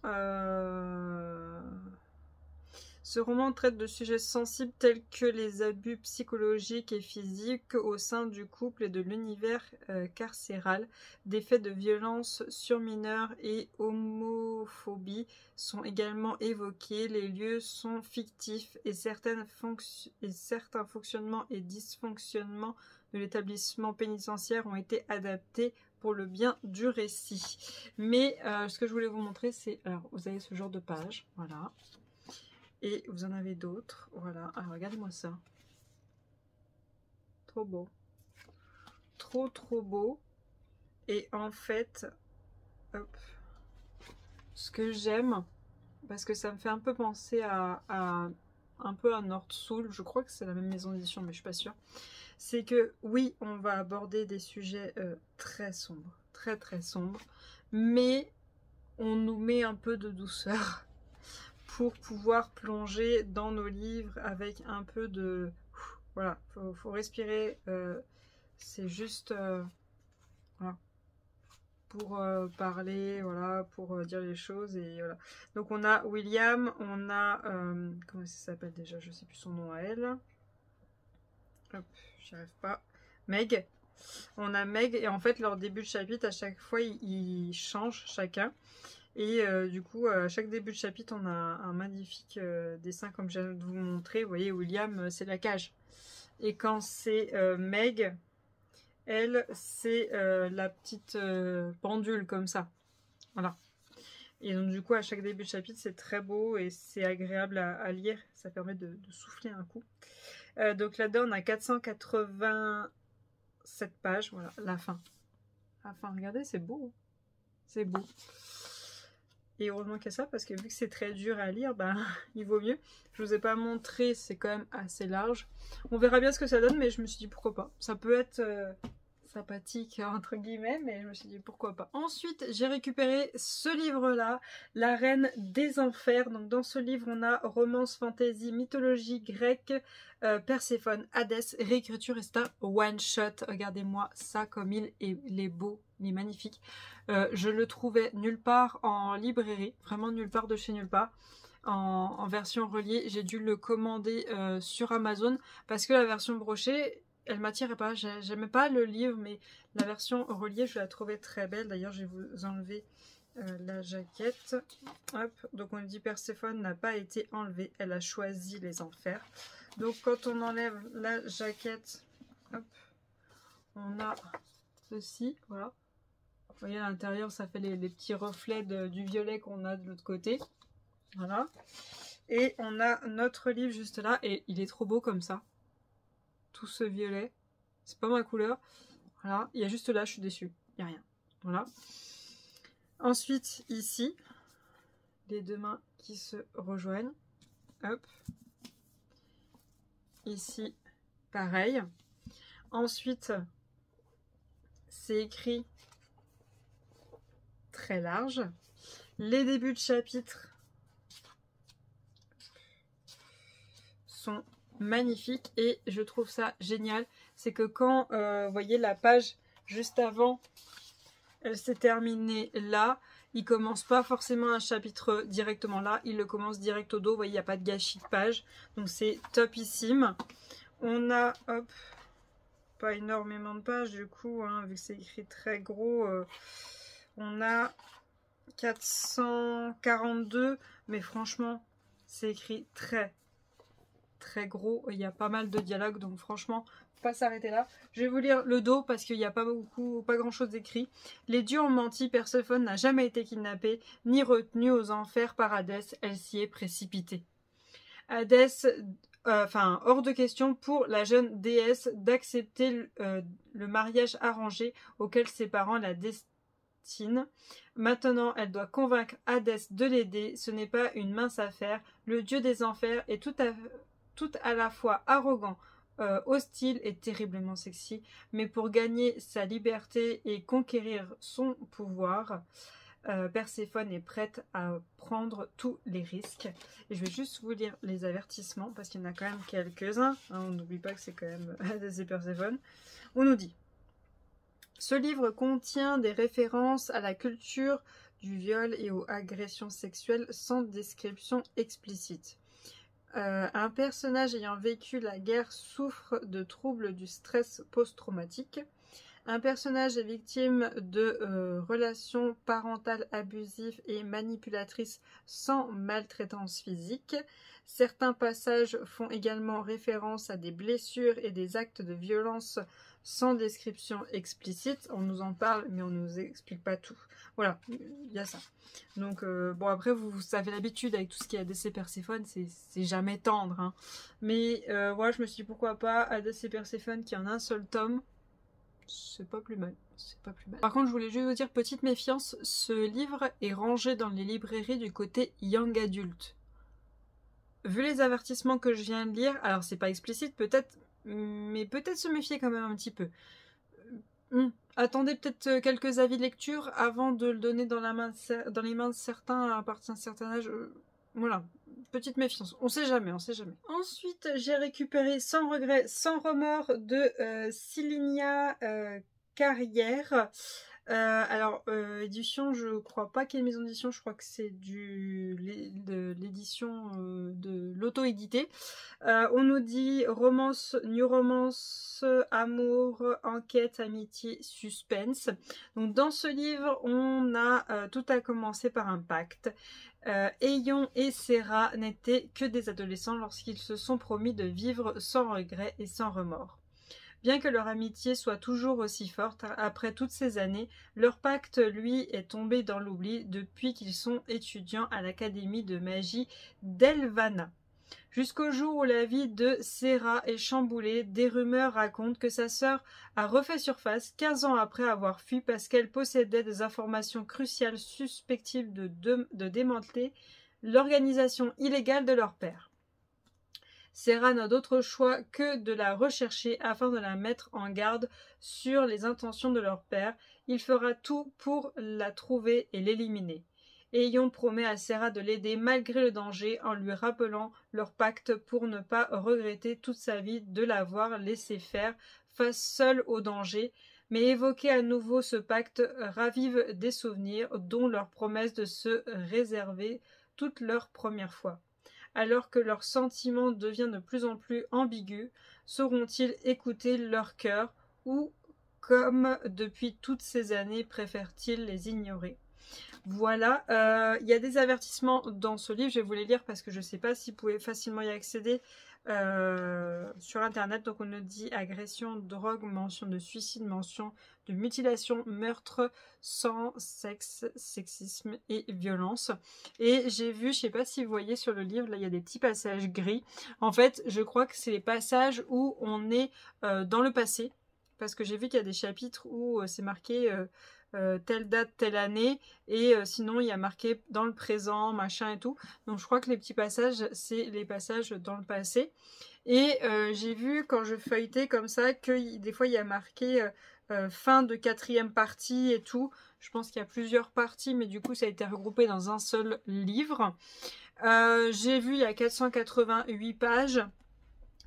Ce roman traite de sujets sensibles tels que les abus psychologiques et physiques au sein du couple et de l'univers carcéral. Des faits de violence sur mineurs et homophobie sont également évoqués. Les lieux sont fictifs et certains fonctionnements et dysfonctionnements de l'établissement pénitentiaire ont été adaptés pour le bien du récit. Mais ce que je voulais vous montrer, c'est... Alors, vous avez ce genre de page, voilà. Et vous en avez d'autres, voilà. Alors, regardez-moi ça. Trop beau. Trop, trop beau. Et en fait, hop, ce que j'aime, parce que ça me fait un peu penser à un peu à Nordsoul, je crois que c'est la même maison d'édition, mais je suis pas sûre. C'est que oui, on va aborder des sujets très sombres, très très sombres, mais on nous met un peu de douceur pour pouvoir plonger dans nos livres avec un peu de... Voilà, faut respirer, c'est juste... voilà, pour parler, voilà, pour dire les choses, et voilà. Donc on a William, on a... comment ça s'appelle déjà? Je sais plus son nom à elle. Hop, j'y arrive pas. Meg. On a Meg, et en fait, leur début de chapitre, à chaque fois, ils changent chacun. Et du coup, à chaque début de chapitre, on a un magnifique dessin, comme je viens de vous montrer. Vous voyez, William, c'est la cage. Et quand c'est Meg, elle, c'est la petite pendule, comme ça. Voilà. Et donc, du coup, à chaque début de chapitre, c'est très beau et c'est agréable à lire. Ça permet de souffler un coup. Donc là-dedans, on a 487 pages. Voilà, la fin. La fin, regardez, c'est beau. C'est beau. Et heureusement qu'il y a ça, parce que vu que c'est très dur à lire, ben, il vaut mieux. Je vous ai pas montré, c'est quand même assez large. On verra bien ce que ça donne, mais je me suis dit pourquoi pas. Ça peut être sympathique, entre guillemets, mais je me suis dit pourquoi pas. Ensuite, j'ai récupéré ce livre-là, La Reine des Enfers. Donc dans ce livre, on a romance, fantasy, mythologie grecque, Perséphone, Hadès, réécriture, et c'est un one-shot. Regardez-moi ça comme il est beau, il est magnifique. Je le trouvais nulle part en librairie, vraiment nulle part de chez nulle part. En version reliée, j'ai dû le commander sur Amazon parce que la version brochée, elle m'attirait pas. J'aimais pas le livre, mais la version reliée, je la trouvais très belle. D'ailleurs, je vais vous enlever la jaquette. Hop. Donc on dit Perséphone n'a pas été enlevée, elle a choisi les enfers. Donc quand on enlève la jaquette, hop, on a ceci, voilà. Vous voyez à l'intérieur, ça fait les petits reflets du violet qu'on a de l'autre côté. Voilà. Et on a notre livre juste là, et il est trop beau comme ça. Tout ce violet. C'est pas ma couleur. Voilà. Il y a juste là, je suis déçue. Il n'y a rien. Voilà. Ensuite, ici, les deux mains qui se rejoignent. Hop. Ici, pareil. Ensuite, c'est écrit très large. Les débuts de chapitre sont magnifiques et je trouve ça génial. C'est que quand, vous voyez la page juste avant, elle s'est terminée là. Il commence pas forcément un chapitre directement là, il le commence direct au dos. Vous voyez, il n'y a pas de gâchis de page. Donc c'est topissime. On a, hop, pas énormément de pages du coup, hein, vu que c'est écrit très gros. On a 442, mais franchement, c'est écrit très gros. Il y a pas mal de dialogues, donc franchement, faut pas s'arrêter là. Je vais vous lire le dos parce qu'il n'y a pas grand chose d'écrit. Les dieux ont menti, Perséphone n'a jamais été kidnappée, ni retenue aux enfers par Hadès, elle s'y est précipitée. Hadès, hors de question pour la jeune déesse d'accepter le mariage arrangé auquel ses parents la destinent. Maintenant, elle doit convaincre Hadès de l'aider. Ce n'est pas une mince affaire. Le dieu des enfers est tout à la fois arrogant, hostile et terriblement sexy, mais pour gagner sa liberté et conquérir son pouvoir, Perséphone est prête à prendre tous les risques. Et je vais juste vous lire les avertissements parce qu'il y en a quand même quelques-uns, hein, on n'oublie pas que c'est quand même Hadès et Perséphone. On nous dit: ce livre contient des références à la culture du viol et aux agressions sexuelles sans description explicite. Un personnage ayant vécu la guerre souffre de troubles du stress post-traumatique. Un personnage est victime de relations parentales abusives et manipulatrices sans maltraitance physique. Certains passages font également référence à des blessures et des actes de violence sans description explicite. On nous en parle, mais on ne nous explique pas tout. Voilà, il y a ça. Donc, bon, après, vous avez l'habitude avec tout ce qui est Hadès et Perséphone, c'est jamais tendre. Hein. Mais, voilà, je me suis dit, pourquoi pas Hadès et Perséphone qui en a un seul tome. C'est pas plus mal, c'est pas plus mal. Par contre, je voulais juste vous dire, petite méfiance, ce livre est rangé dans les librairies du côté young adulte. Vu les avertissements que je viens de lire, alors c'est pas explicite peut-être, mais peut-être se méfier quand même un petit peu. Attendez peut-être quelques avis de lecture avant de le donner dans les mains de certains à partir d'un certain âge. Voilà, petite méfiance, on sait jamais, on sait jamais. Ensuite, j'ai récupéré Sans regret, sans remords de Cylinia Carrière. Alors, édition, je crois pas qu'il y ait une maison d'édition, je crois que c'est de l'édition de l'auto-édité. On nous dit romance, new romance, amour, enquête, amitié, suspense. Donc dans ce livre, on a tout a commencé par un pacte. Aion et Serra n'étaient que des adolescents lorsqu'ils se sont promis de vivre sans regret et sans remords. Bien que leur amitié soit toujours aussi forte, après toutes ces années, leur pacte, lui, est tombé dans l'oubli depuis qu'ils sont étudiants à l'académie de magie d'Elvana. Jusqu'au jour où la vie de Serra est chamboulée, des rumeurs racontent que sa sœur a refait surface 15 ans après avoir fui parce qu'elle possédait des informations cruciales susceptibles de démanteler l'organisation illégale de leur père. Serra n'a d'autre choix que de la rechercher afin de la mettre en garde sur les intentions de leur père. Il fera tout pour la trouver et l'éliminer. Aion promet à Serra de l'aider malgré le danger en lui rappelant leur pacte pour ne pas regretter toute sa vie de l'avoir laissé faire face seule au danger. Mais évoquer à nouveau ce pacte ravive des souvenirs, dont leur promesse de se réserver toute leur première fois. Alors que leur sentiment devient de plus en plus ambigu, sauront-ils écouter leur cœur ou, comme depuis toutes ces années, préfèrent-ils les ignorer? Voilà, il y a des avertissements dans ce livre, je vais vous les lire parce que je ne sais pas si vous pouvez facilement y accéder sur internet. Donc on nous dit agression, drogue, mention de suicide, mention de mutilation, meurtre, sang, sexe, sexisme et violence. Et j'ai vu, je sais pas si vous voyez sur le livre, là il y a des petits passages gris. En fait, je crois que c'est les passages où on est dans le passé. Parce que j'ai vu qu'il y a des chapitres où c'est marqué telle date, telle année, et sinon il y a marqué dans le présent, machin et tout. Donc je crois que les petits passages, c'est les passages dans le passé. Et j'ai vu quand je feuilletais comme ça que des fois il y a marqué fin de 4e partie et tout. Je pense qu'il y a plusieurs parties, mais du coup ça a été regroupé dans un seul livre. J'ai vu il y a 488 pages.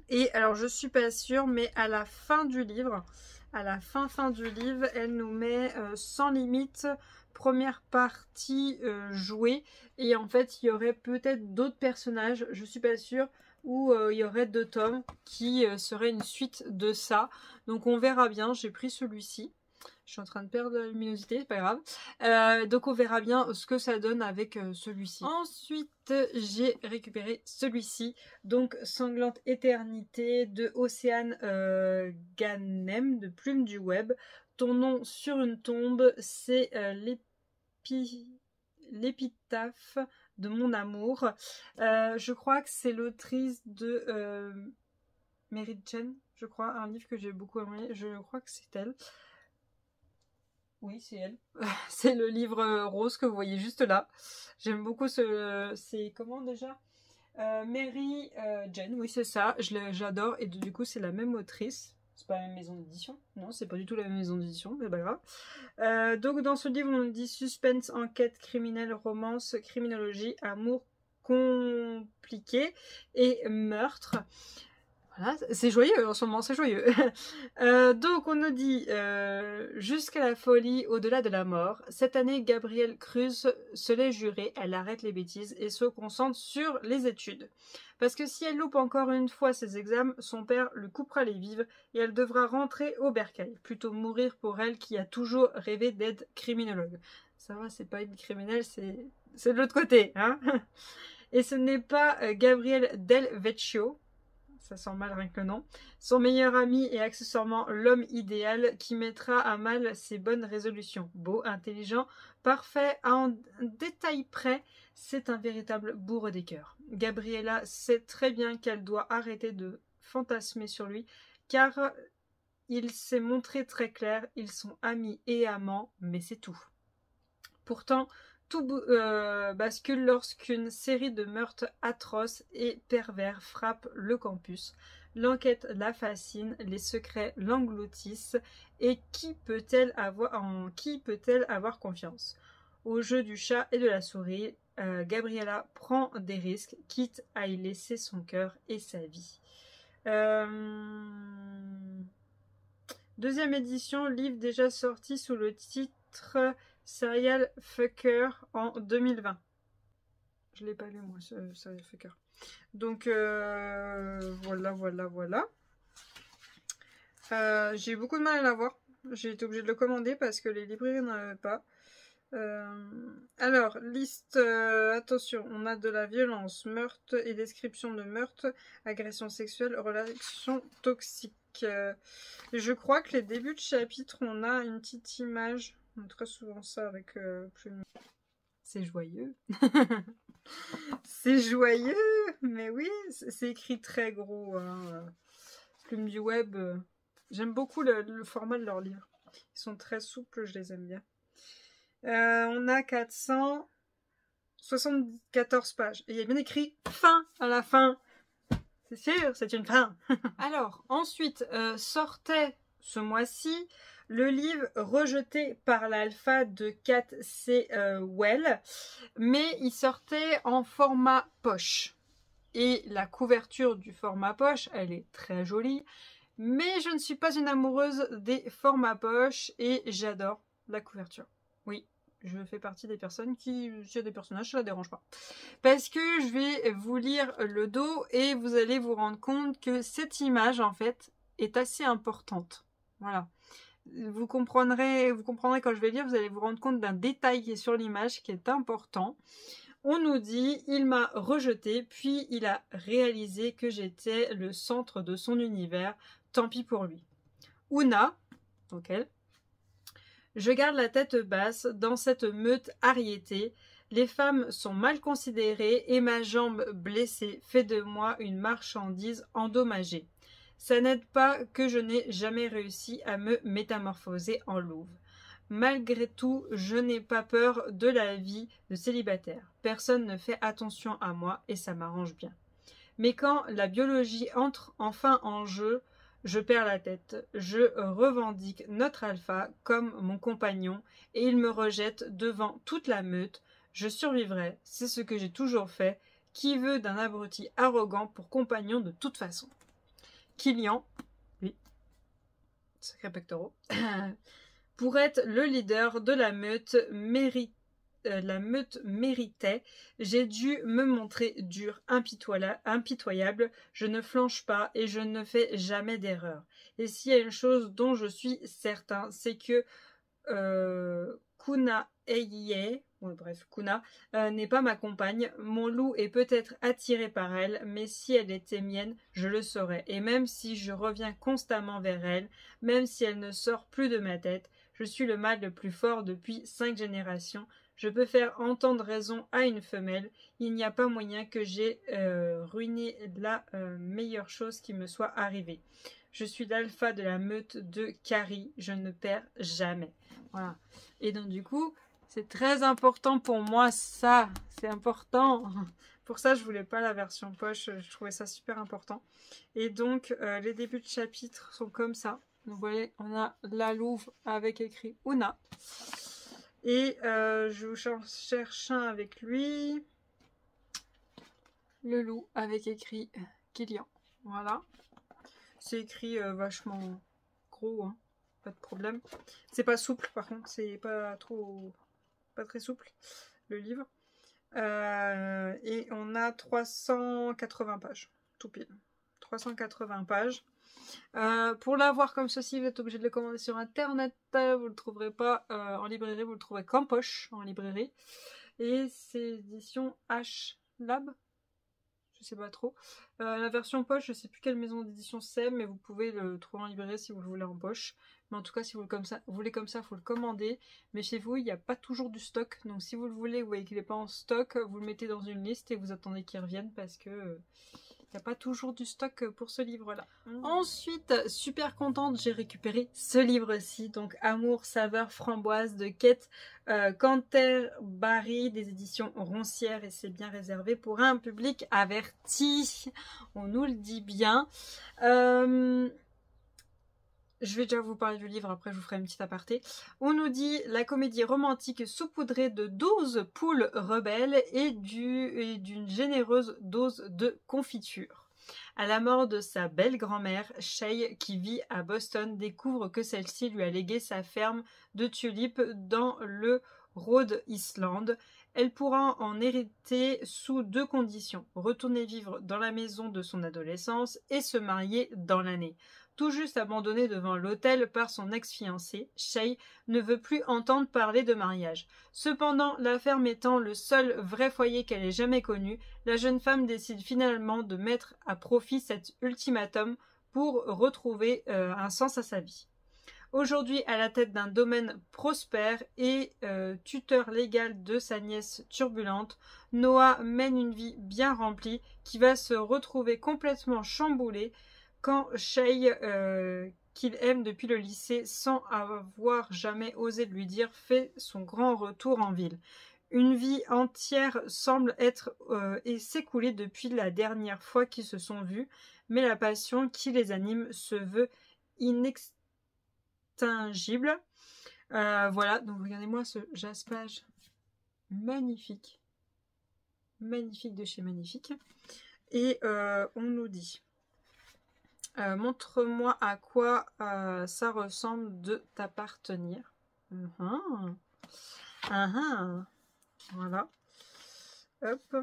Et alors je suis pas sûre, mais à la fin du livre, elle nous met sans limite, première partie jouée. Et en fait, il y aurait peut-être d'autres personnages, je suis pas sûre, ou il y aurait 2 tomes qui seraient une suite de ça. Donc on verra bien, j'ai pris celui-ci. Je suis en train de perdre la luminosité, c'est pas grave. Donc on verra bien ce que ça donne avec celui-ci. Ensuite, j'ai récupéré celui-ci. Donc Sanglante Éternité de Océane Ganem, de Plume du Web. Ton nom sur une tombe, c'est l'épitaphe de mon amour. Je crois que c'est l'autrice de Mary Jane, je crois, un livre que j'ai beaucoup aimé. Je crois que c'est elle. Oui, c'est elle. C'est le livre rose que vous voyez juste là. J'aime beaucoup ce... C'est comment déjà Mary Jane, oui c'est ça. J'adore. Et du coup, c'est la même autrice. C'est pas la même maison d'édition. Non, c'est pas du tout la même maison d'édition, mais pas grave. Donc dans ce livre, on nous dit suspense, enquête, criminelle, romance, criminologie, amour compliqué et meurtre. Voilà, c'est joyeux, en ce moment c'est joyeux. Donc on nous dit jusqu'à la folie, au-delà de la mort. Cette année, Gabrielle Cruz se l'est juré, elle arrête les bêtises et se concentre sur les études. Parce que si elle loupe encore une fois ses examens, son père lui coupera les vivres et elle devra rentrer au bercail. Plutôt mourir pour elle qui a toujours rêvé d'être criminologue. Ça va, c'est pas une criminelle, c'est de l'autre côté, hein. Et ce n'est pas Gabriel Del Vecchio, ça sent mal rien que le nom, son meilleur ami et accessoirement l'homme idéal qui mettra à mal ses bonnes résolutions. Beau, intelligent, parfait, à un détail près, c'est un véritable bourreau des cœurs. Gabriella sait très bien qu'elle doit arrêter de fantasmer sur lui, car il s'est montré très clair, ils sont amis et amants, mais c'est tout. Pourtant, tout bascule lorsqu'une série de meurtres atroces et pervers frappe le campus. L'enquête la fascine, les secrets l'engloutissent, et en qui peut-elle avoir confiance? Au jeu du chat et de la souris, Gabriella prend des risques, quitte à y laisser son cœur et sa vie. Deuxième édition, livre déjà sorti sous le titre Serial Fucker en 2020. Je l'ai pas lu moi, ce Serial Fucker. Donc voilà. J'ai eu beaucoup de mal à l'avoir. J'ai été obligée de le commander parce que les librairies n'en avaient pas. Alors, liste, attention, on a de la violence, meurtre et description de meurtre, agression sexuelle, relation toxique. Je crois que les débuts de chapitre, on a une petite image. On a très souvent ça avec Plume. C'est joyeux. C'est joyeux. Mais oui, c'est écrit très gros. Hein. Plume du Web. J'aime beaucoup le format de leurs livres. Ils sont très souples, je les aime bien. On a 474 pages. Et il y a bien écrit fin à la fin. C'est sûr, c'est une fin. Alors, ensuite, sortait ce mois-ci le livre Rejeté par l'alpha de Kat C. Well, mais il sortait en format poche. Et la couverture du format poche, elle est très jolie, mais je ne suis pas une amoureuse des formats poche et j'adore la couverture. Oui, je fais partie des personnes qui, s'il y a des personnages, ça ne dérange pas. Parce que je vais vous lire le dos et vous allez vous rendre compte que cette image, en fait, est assez importante. Voilà. Vous comprendrez quand je vais lire, vous allez vous rendre compte d'un détail qui est sur l'image qui est important. On nous dit, il m'a rejeté, puis il a réalisé que j'étais le centre de son univers. Tant pis pour lui. Una, donc elle, je garde la tête basse dans cette meute ariétée. Les femmes sont mal considérées et ma jambe blessée fait de moi une marchandise endommagée. Ça n'aide pas que je n'ai jamais réussi à me métamorphoser en louve. Malgré tout, je n'ai pas peur de la vie de célibataire. Personne ne fait attention à moi et ça m'arrange bien. Mais quand la biologie entre enfin en jeu, je perds la tête. Je revendique notre alpha comme mon compagnon et il me rejette devant toute la meute. Je survivrai, c'est ce que j'ai toujours fait. Qui veut d'un abruti arrogant pour compagnon de toute façon? Killian, oui, sacré pectoraux, pour être le leader de la meute méritait, j'ai dû me montrer dur, impitoyable, je ne flanche pas et je ne fais jamais d'erreur. Et s'il y a une chose dont je suis certain, c'est que Kuna Eye, bref, Kuna, n'est pas ma compagne. Mon loup est peut-être attiré par elle, mais si elle était mienne, je le saurais. Et même si je reviens constamment vers elle, même si elle ne sort plus de ma tête, je suis le mâle le plus fort depuis 5 générations. Je peux faire entendre raison à une femelle. Il n'y a pas moyen que j'ai ruiné la meilleure chose qui me soit arrivée. Je suis l'alpha de la meute de Carrie. Je ne perds jamais. Voilà. Et donc du coup, c'est très important pour moi ça. C'est important. Pour ça, je voulais pas la version poche. Je trouvais ça super important. Et donc, les débuts de chapitre sont comme ça. Donc, vous voyez, on a la louve avec écrit Una. Et je vous cherche un avec lui. Le loup avec écrit Killian. Voilà. C'est écrit vachement gros, hein. Pas de problème. C'est pas souple par contre, c'est pas très souple le livre. Et on a 380 pages, tout pile. 380 pages. Pour l'avoir comme ceci, vous êtes obligé de le commander sur internet. Vous le trouverez pas en librairie, vous le trouverez qu'en poche en librairie. Et c'est édition H-Lab. Je sais pas trop. La version poche, je sais plus quelle maison d'édition c'est, mais vous pouvez le trouver en librairie si vous le voulez en poche. Mais en tout cas, si vous le voulez comme ça, il faut le commander. Mais chez vous, il n'y a pas toujours du stock. Donc si vous le voulez, vous voyez qu'il n'est pas en stock, vous le mettez dans une liste et vous attendez qu'il revienne parce que il n'y a pas toujours du stock pour ce livre-là. Ensuite, super contente, j'ai récupéré ce livre-ci, donc Amour, saveur, framboise de Kate Canterbury des éditions Roncière, et c'est bien réservé pour un public averti. On nous le dit bien. Je vais déjà vous parler du livre, après je vous ferai une petite aparté. On nous dit la comédie romantique saupoudrée de 12 poules rebelles et d'une généreuse dose de confiture. À la mort de sa belle grand-mère, Shay, qui vit à Boston, découvre que celle-ci lui a légué sa ferme de tulipes dans le Rhode Island. Elle pourra en hériter sous 2 conditions: retourner vivre dans la maison de son adolescence et se marier dans l'année. Tout juste abandonnée devant l'hôtel par son ex-fiancé, Shay ne veut plus entendre parler de mariage. Cependant, la ferme étant le seul vrai foyer qu'elle ait jamais connu, la jeune femme décide finalement de mettre à profit cet ultimatum pour retrouver un sens à sa vie. Aujourd'hui, à la tête d'un domaine prospère et tuteur légal de sa nièce turbulente, Noah mène une vie bien remplie qui va se retrouver complètement chamboulée quand Shay, qu'il aime depuis le lycée sans avoir jamais osé lui dire, fait son grand retour en ville. Une vie entière semble être et s'écouler depuis la dernière fois qu'ils se sont vus, mais la passion qui les anime se veut inextinguible. Voilà, donc regardez-moi ce jaspage magnifique. Magnifique de chez Magnifique. Et on nous dit... montre-moi à quoi ça ressemble de t'appartenir. Voilà. Hop.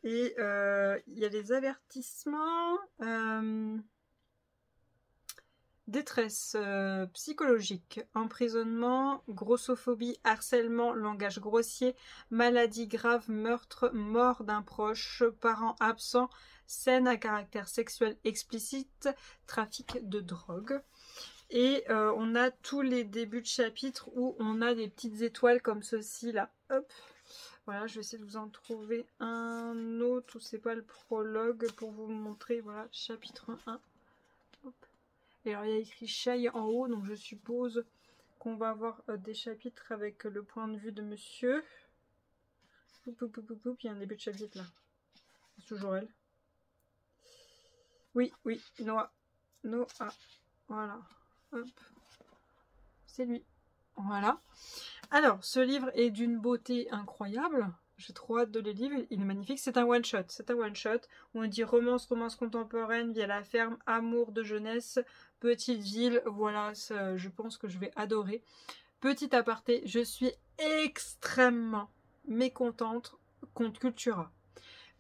Et il y a des avertissements. Détresse psychologique, emprisonnement, grossophobie, harcèlement, langage grossier, maladie grave, meurtre, mort d'un proche, parent absent, scène à caractère sexuel explicite, trafic de drogue. Et on a tous les débuts de chapitre où on a des petites étoiles comme ceci là. Hop. Voilà, je vais essayer de vous en trouver un autre où c'est pas le prologue pour vous montrer. Voilà, chapitre 1. Hop. Et alors il y a écrit Shay en haut, donc je suppose qu'on va avoir des chapitres avec le point de vue de monsieur. Poup, poup, poup, poup, poup, il y a un début de chapitre là. C'est toujours elle. Oui, oui, Noah. Noah. Voilà. Hop. C'est lui. Voilà. Alors, ce livre est d'une beauté incroyable. J'ai trop hâte de le lire. Il est magnifique. C'est un one-shot. C'est un one-shot. On dit romance contemporaine, via la ferme, amour de jeunesse, petite ville. Voilà, ça, je pense que je vais adorer. Petit aparté, je suis extrêmement mécontente contre Cultura.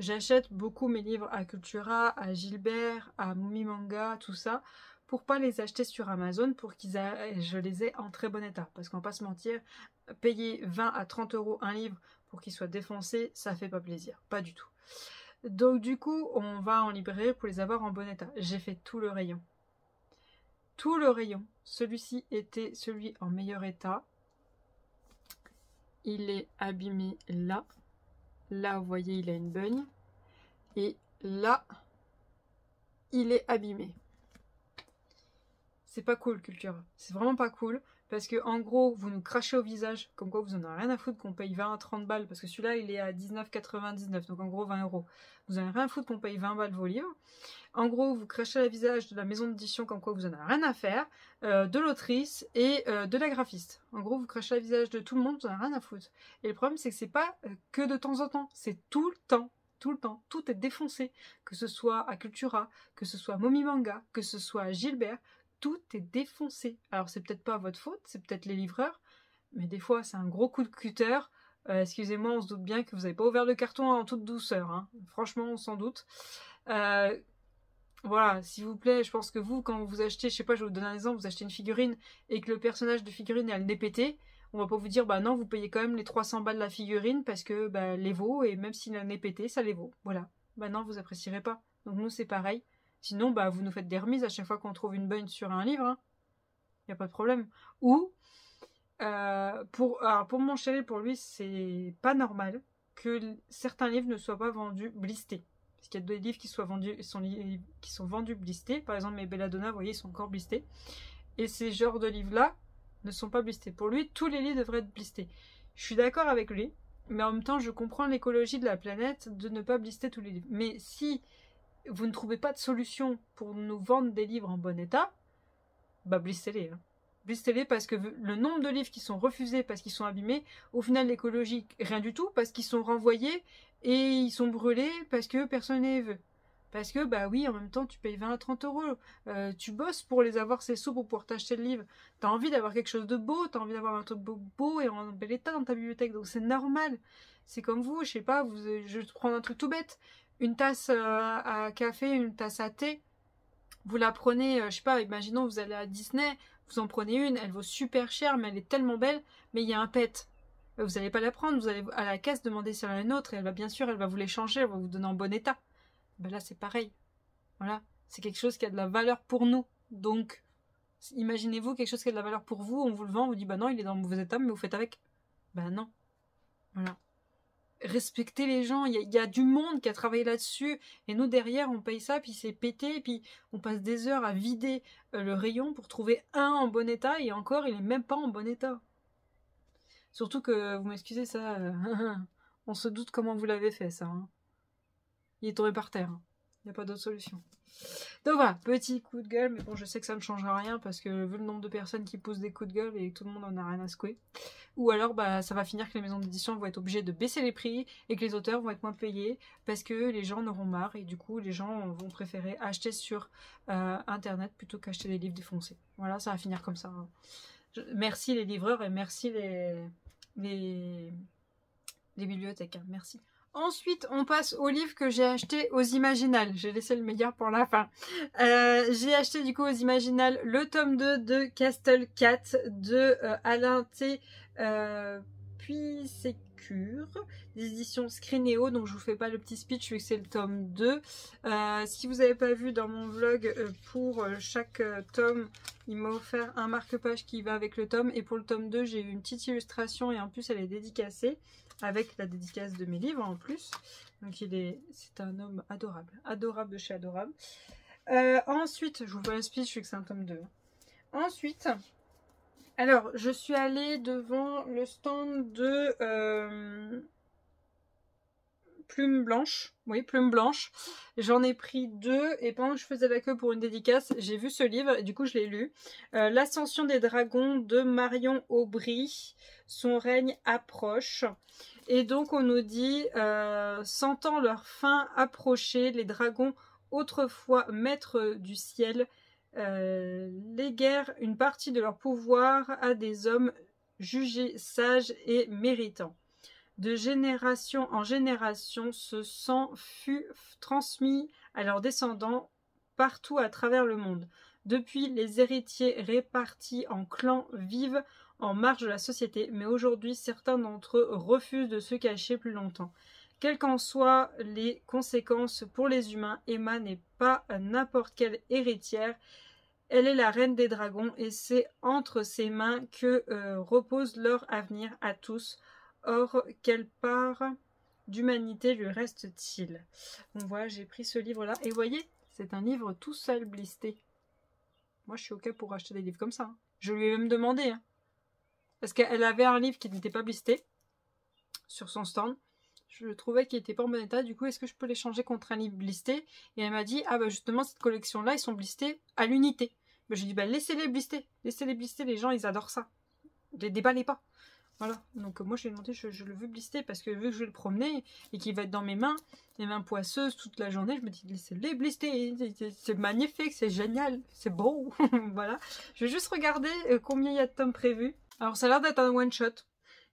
J'achète beaucoup mes livres à Cultura, à Gilbert, à Mumi Manga, tout ça, pour pas les acheter sur Amazon, pour je les ai en très bon état. Parce qu'on va pas se mentir, payer 20 à 30 € un livre pour qu'il soit défoncé, ça fait pas plaisir, pas du tout. Donc du coup, on va en librairie pour les avoir en bon état. J'ai fait tout le rayon. Tout le rayon. Celui-ci était celui en meilleur état. Il est abîmé là. Là, vous voyez, il a une bugne. Et là, il est abîmé. C'est pas cool, Cultura. C'est vraiment pas cool. Parce que, en gros, vous nous crachez au visage. Comme quoi, vous en avez rien à foutre qu'on paye 20 à 30 balles. Parce que celui-là, il est à 19,99. Donc, en gros, 20 €. Vous en avez rien à foutre qu'on paye 20 balles vos livres. En gros, vous crachez au visage de la maison d'édition. Comme quoi, vous en avez rien à faire. De l'autrice et de la graphiste. En gros, vous crachez au visage de tout le monde. Vous en avez rien à foutre. Et le problème, c'est que c'est pas que de temps en temps. C'est tout le temps. Tout le temps, tout est défoncé, que ce soit à Cultura, que ce soit à Momi Manga, que ce soit à Gilbert, tout est défoncé. Alors c'est peut-être pas votre faute, c'est peut-être les livreurs, mais des fois c'est un gros coup de cutter. Excusez-moi, on se doute bien que vous n'avez pas ouvert le carton en toute douceur, hein. Franchement, on s'en doute. Voilà, s'il vous plaît, je pense que vous, quand vous achetez, je sais pas, je vais vous donner un exemple, vous achetez une figurine et que le personnage de figurine a le nez pété, on va pas vous dire, bah non, vous payez quand même les 300 balles de la figurine parce que bah, les vaut, et même s'il a le nez pété, ça les vaut. Voilà. Bah non, vous apprécierez pas. Donc nous, c'est pareil. Sinon, bah vous nous faites des remises à chaque fois qu'on trouve une bugne sur un livre. Hein. Y a pas de problème. Ou, pour mon chéri, pour lui, c'est pas normal que certains livres ne soient pas vendus blistés. Parce qu'il y a des livres qui sont vendus blistés. Par exemple, mes Belladonna, vous voyez, ils sont encore blistés. Et ces genres de livres-là ne sont pas blistés. Pour lui, tous les livres devraient être blistés. Je suis d'accord avec lui, mais en même temps, je comprends l'écologie de la planète de ne pas blister tous les livres. Mais si vous ne trouvez pas de solution pour nous vendre des livres en bon état, bah blistez-les. Hein. Blistez-les parce que le nombre de livres qui sont refusés parce qu'ils sont abîmés, au final, l'écologie, rien du tout, parce qu'ils sont renvoyés et ils sont brûlés parce que personne ne les veut. Parce que, bah oui, en même temps, tu payes 20 à 30 €. Tu bosses pour les avoir, ces sous, pour pouvoir t'acheter le livre. T'as envie d'avoir quelque chose de beau, t'as envie d'avoir un truc beau et en bel état dans ta bibliothèque. Donc c'est normal. C'est comme vous, je sais pas, je vais prendre un truc tout bête. Une tasse à café, une tasse à thé. Vous la prenez, je sais pas, imaginons vous allez à Disney, vous en prenez une, elle vaut super cher, mais elle est tellement belle, mais il y a un pet. Vous n'allez pas la prendre, vous allez à la caisse demander si elle a une autre, et elle va bien sûr, elle va vous l'échanger, elle va vous donner en bon état. Ben là, c'est pareil. Voilà. C'est quelque chose qui a de la valeur pour nous. Donc, imaginez-vous quelque chose qui a de la valeur pour vous, on vous le vend, on vous dit, bah non, il est dans le mauvais état, mais vous faites avec. Ben non. Voilà. Respectez les gens, il y a du monde qui a travaillé là-dessus, et nous, derrière, on paye ça, puis c'est pété, puis on passe des heures à vider le rayon pour trouver un en bon état, et encore, il est même pas en bon état. Surtout que, vous m'excusez, ça, on se doute comment vous l'avez fait, ça, hein. Il est tombé par terre. Il n'y a pas d'autre solution. Donc voilà, petit coup de gueule, mais bon, je sais que ça ne changera rien parce que vu le nombre de personnes qui poussent des coups de gueule et tout le monde en a rien à secouer. Ou alors, bah, ça va finir que les maisons d'édition vont être obligées de baisser les prix et que les auteurs vont être moins payés parce que les gens en auront marre et du coup, les gens vont préférer acheter sur Internet plutôt qu'acheter des livres défoncés. Voilà, ça va finir comme ça. Merci les livreurs et merci les bibliothèques. Hein. Merci. Ensuite, on passe au livre que j'ai acheté aux Imaginales. J'ai laissé le meilleur pour la fin. J'ai acheté du coup aux Imaginales le tome 2 de Castle Cat de Alain T. Puisécure, des éditions Scrineo. Donc je vous fais pas le petit speech vu que c'est le tome 2. Si vous n'avez pas vu dans mon vlog, pour chaque tome, il m'a offert un marque-page qui va avec le tome. Et pour le tome 2, j'ai eu une petite illustration et en plus elle est dédicacée. Avec la dédicace de mes livres en plus. Donc c'est un homme adorable. Adorable de chez adorable. Ensuite, je vous fais un speech, je sais que c'est un tome 2. Ensuite, alors, je suis allée devant le stand de Plume Blanche. Oui, Plume Blanche. J'en ai pris 2 et pendant que je faisais la queue pour une dédicace, j'ai vu ce livre et du coup je l'ai lu. L'Ascension des Dragons de Marion Aubry. Son règne approche. Et donc on nous dit, sentant leur fin approcher, les dragons, autrefois maîtres du ciel, léguèrent une partie de leur pouvoir à des hommes jugés sages et méritants. De génération en génération, ce sang fut transmis à leurs descendants partout à travers le monde. Depuis, les héritiers répartis en clans vivent en marge de la société, mais aujourd'hui, certains d'entre eux refusent de se cacher plus longtemps. Quelles qu'en soient les conséquences pour les humains, Emma n'est pas n'importe quelle héritière. Elle est la reine des dragons et c'est entre ses mains que repose leur avenir à tous. Or, quelle part d'humanité lui reste-t-il? Donc voilà, j'ai pris ce livre-là. Et vous voyez, c'est un livre tout seul blisté. Moi, je suis OK pour acheter des livres comme ça. Hein. Je lui ai même demandé. Hein, parce qu'elle avait un livre qui n'était pas blisté sur son stand. Je trouvais qu'il n'était pas en bon état. Du coup, est-ce que je peux l'échanger contre un livre blisté? Et elle m'a dit, ah bah justement, cette collection-là, ils sont blistés à l'unité. Bah, je lui ai dit, bah laissez-les blister. Laissez-les blister, les gens, ils adorent ça. Ne les déballez pas. Voilà, donc moi je lui ai demandé, je le veux blister parce que vu que je vais le promener et qu'il va être dans mes mains poisseuses toute la journée, je me dis laissez-les blister, c'est magnifique, c'est génial, c'est beau. Voilà, je vais juste regarder combien il y a de tomes prévus. Alors ça a l'air d'être un one shot.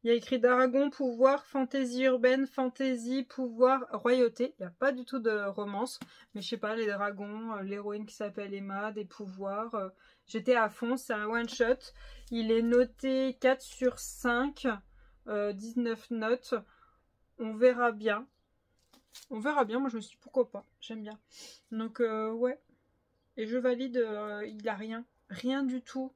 Il y a écrit Dragon, pouvoir, fantaisie urbaine, fantaisie, pouvoir, royauté. Il n'y a pas du tout de romance. Mais je sais pas, les dragons, l'héroïne qui s'appelle Emma, des pouvoirs. J'étais à fond, c'est un one shot. Il est noté 4 sur 5, 19 notes. On verra bien. On verra bien, moi je me suis dit pourquoi pas, j'aime bien. Donc ouais. Et je valide, il a rien. Rien du tout.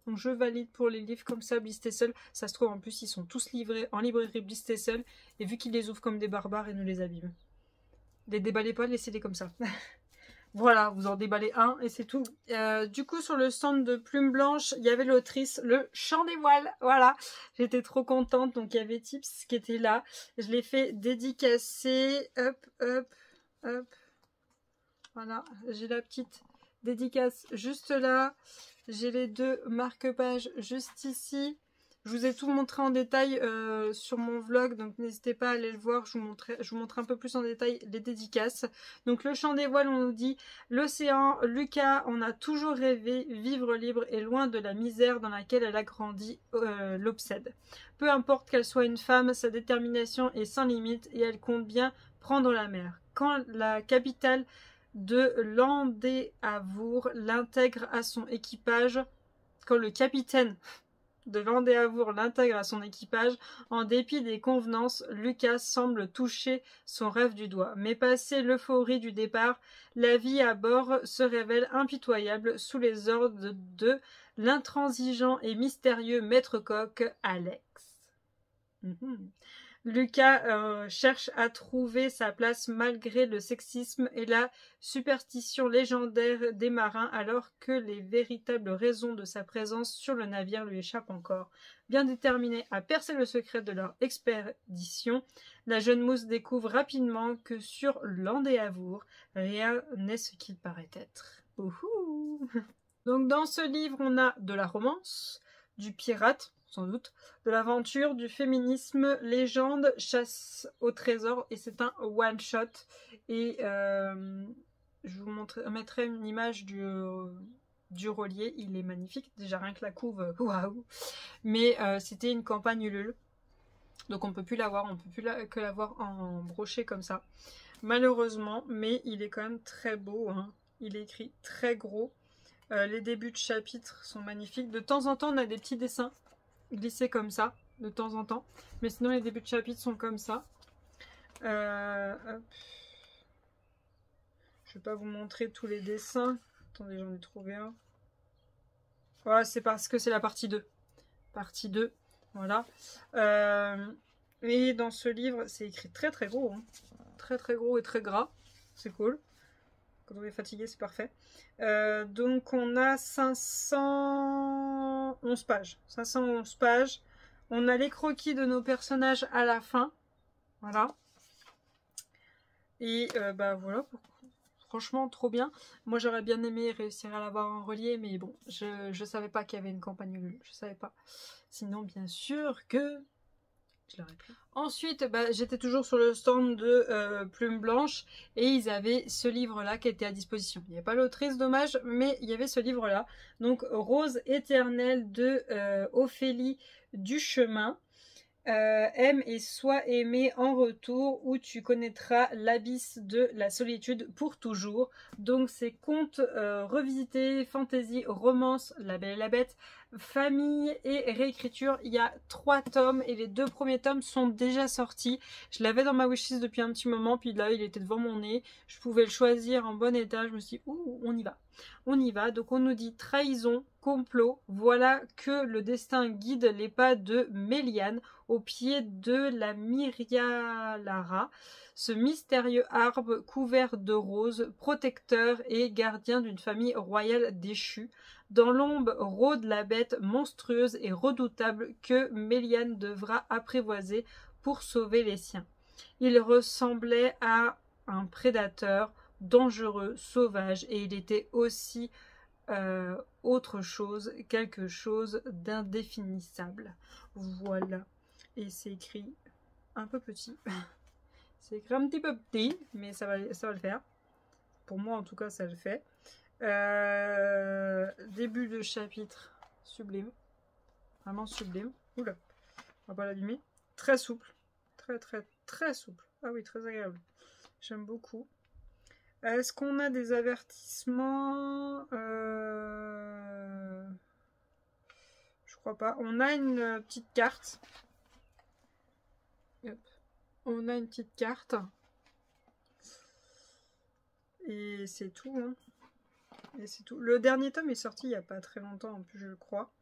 Donc je valide pour les livres comme ça, blistés seuls. Ça se trouve en plus ils sont tous livrés en librairie blistés seuls. Et vu qu'ils les ouvrent comme des barbares et nous les abîment. Les déballez pas, laissez-les comme ça. Voilà, vous en déballez un et c'est tout. Du coup sur le stand de Plume Blanche, il y avait l'autrice Le Chant des Voiles. Voilà, j'étais trop contente. Donc il y avait Tips qui était là. Je l'ai fait dédicacer. Hop, hop, hop. Voilà, j'ai la petite dédicace juste là. J'ai les 2 marque-pages juste ici. Je vous ai tout montré en détail sur mon vlog, donc n'hésitez pas à aller le voir. Je vous montre un peu plus en détail les dédicaces. Donc le Chant des Voiles, on nous dit l'océan, Lucas, on a toujours rêvé, vivre libre et loin de la misère dans laquelle elle a grandi, l'obsède. Peu importe qu'elle soit une femme, sa détermination est sans limite et elle compte bien prendre la mer. Quand la capitale de Landéavour l'intègre à son équipage, quand le capitaine de Landéavour l'intègre à son équipage, en dépit des convenances, Lucas semble toucher son rêve du doigt. Mais passé l'euphorie du départ, la vie à bord se révèle impitoyable sous les ordres de l'intransigeant et mystérieux maître coq Alex. Lucas cherche à trouver sa place malgré le sexisme et la superstition légendaire des marins, alors que les véritables raisons de sa présence sur le navire lui échappent encore. Bien déterminée à percer le secret de leur expédition, la jeune mousse découvre rapidement que sur Landéavour, rien n'est ce qu'il paraît être. Ouhou. Donc dans ce livre, on a de la romance, du pirate, sans doute, de l'aventure, du féminisme, légende, chasse au trésor, et c'est un one shot. Et je vous mettrai une image du relier, il est magnifique, déjà rien que la couve, waouh. Mais c'était une campagne Ulule, donc on peut plus l'avoir, on peut plus que l'avoir en brochet comme ça, malheureusement, mais il est quand même très beau, hein. Il est écrit très gros. Les débuts de chapitres sont magnifiques. De temps en temps, on a des petits dessins glissés comme ça, de temps en temps. Mais sinon, les débuts de chapitres sont comme ça. Hop. Je vais pas vous montrer tous les dessins. Attendez, j'en ai trouvé un. Voilà, c'est parce que c'est la partie 2. Partie 2, voilà. Et dans ce livre, c'est écrit très très gros. Hein. Très très gros et très gras. C'est cool. Quand on est fatigué, c'est parfait. Donc on a 511 pages. 511 pages. On a les croquis de nos personnages à la fin. Voilà. Et bah voilà, franchement trop bien. Moi j'aurais bien aimé réussir à l'avoir en relié, mais bon, je savais pas qu'il y avait une campagne Ulule, je savais pas. Sinon bien sûr que je l'aurais pris. Ensuite, bah, j'étais toujours sur le stand de Plume Blanche et ils avaient ce livre-là qui était à disposition. Il n'y avait pas l'autrice, dommage, mais il y avait ce livre-là. Donc Rose éternelle de Ophélie Duchemin. Aime et sois aimé en retour, où tu connaîtras l'abysse de la solitude pour toujours. Donc c'est contes revisités, fantasy, romance, La Belle et la Bête, famille et réécriture. Il y a 3 tomes et les 2 premiers tomes sont déjà sortis. Je l'avais dans ma wishlist depuis un petit moment, puis là il était devant mon nez. Je pouvais le choisir en bon état. Je me suis dit, ouh, on y va. On y va. Donc on nous dit trahison, complot. Voilà que le destin guide les pas de Méliane au pied de la Myrialara, ce mystérieux arbre couvert de roses, protecteur et gardien d'une famille royale déchue. Dans l'ombre rôde la bête monstrueuse et redoutable que Méliane devra apprivoiser pour sauver les siens. Il ressemblait à un prédateur dangereux, sauvage, et il était aussi autre chose, quelque chose d'indéfinissable. Voilà. Et c'est écrit un peu petit. C'est écrit un petit peu petit, mais ça va le faire. Pour moi, en tout cas, ça le fait. Début de chapitre sublime. Vraiment sublime. Oula, on va pas l'abîmer. Très souple. Très souple. Ah oui, très agréable. J'aime beaucoup. Est-ce qu'on a des avertissements? Je crois pas. On a une petite carte. Hop. On a une petite carte. Et c'est tout. Hein. Et c'est tout. Le dernier tome est sorti il n'y a pas très longtemps, en plus, je crois.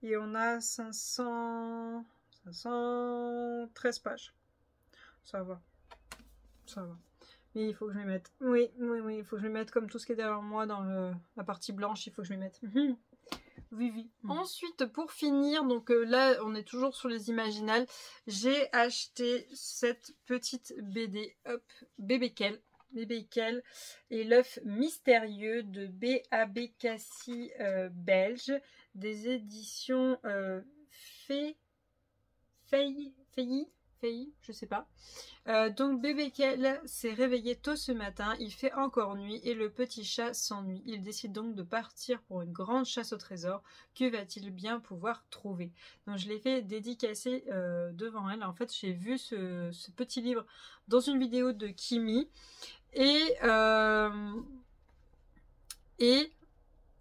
Et on a 513 pages. Ça va. Ça va. Mais il faut que je m'y mette. Oui, il faut que je m'y mette comme tout ce qui est derrière moi dans la partie blanche. Il faut que je m'y mette. Oui. Ensuite, pour finir, donc là, on est toujours sur les Imaginales. J'ai acheté cette petite BD, hop, Bébé Kell et l'œuf mystérieux de B.A.B. Cassie belge, des éditions Feuilly, je sais pas. Donc Bébé Kell s'est réveillé tôt ce matin, il fait encore nuit et le petit chat s'ennuie. Il décide donc de partir pour une grande chasse au trésor. Que va-t-il bien pouvoir trouver? Donc je l'ai fait dédicacer devant elle. En fait, j'ai vu ce petit livre dans une vidéo de Kimi et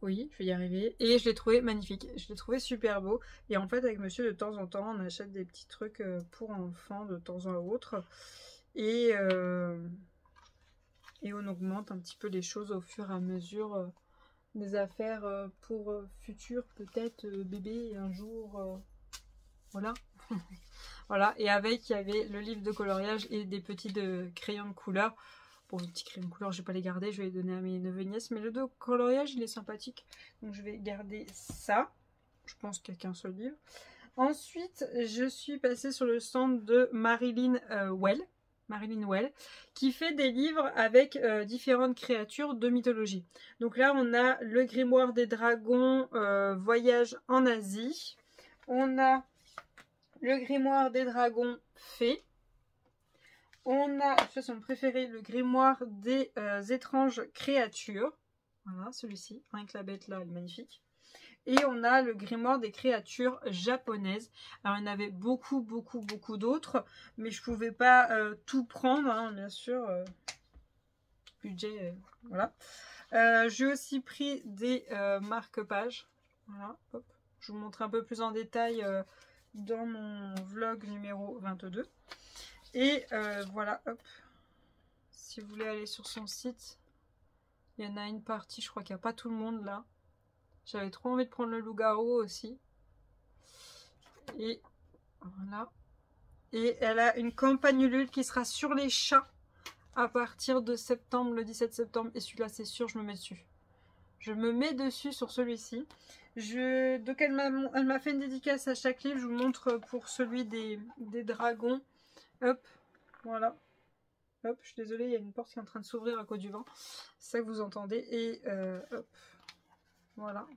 oui, je vais y arriver. Et je l'ai trouvé magnifique. Je l'ai trouvé super beau. Et en fait, avec monsieur, de temps en temps, on achète des petits trucs pour enfants de temps en autre. Et on augmente un petit peu les choses au fur et à mesure des affaires pour futur, peut-être bébé un jour. Voilà. Voilà. Et avec, il y avait le livre de coloriage et des petits crayons de couleur. Bon, les petits crayons de couleur, je vais pas les garder, je vais les donner à mes neveux et nièces. Mais le de coloriage, il est sympathique. Donc je vais garder ça. Je pense qu'il n'y a qu'un seul livre. Ensuite, je suis passée sur le stand de Marilyn Well, qui fait des livres avec différentes créatures de mythologie. Donc là, on a le grimoire des dragons, voyage en Asie. On a le grimoire des dragons fées. On a, je suis mon préféré, le grimoire des étranges créatures. Voilà, celui-ci, rien que la bête là, elle est magnifique. Et on a le grimoire des créatures japonaises. Alors il y en avait beaucoup d'autres, mais je pouvais pas tout prendre, hein, bien sûr. Budget, voilà. J'ai aussi pris des marque-pages. Voilà, hop. Je vous montre un peu plus en détail dans mon vlog numéro 22. Et voilà, hop. Si vous voulez aller sur son site, il y en a une partie, je crois qu'il n'y a pas tout le monde là. J'avais trop envie de prendre le loup-garou aussi. Et voilà. Et elle a une campagne Ulule qui sera sur les chats à partir de septembre, le 17 septembre. Et celui-là, c'est sûr, je me mets dessus. Je me mets dessus sur celui-ci. Donc elle m'a fait une dédicace à chaque livre. Je vous montre pour celui des dragons. Hop, voilà. Hop, je suis désolée, il y a une porte qui est en train de s'ouvrir à cause du vent. C'est ça que vous entendez. Et hop, voilà.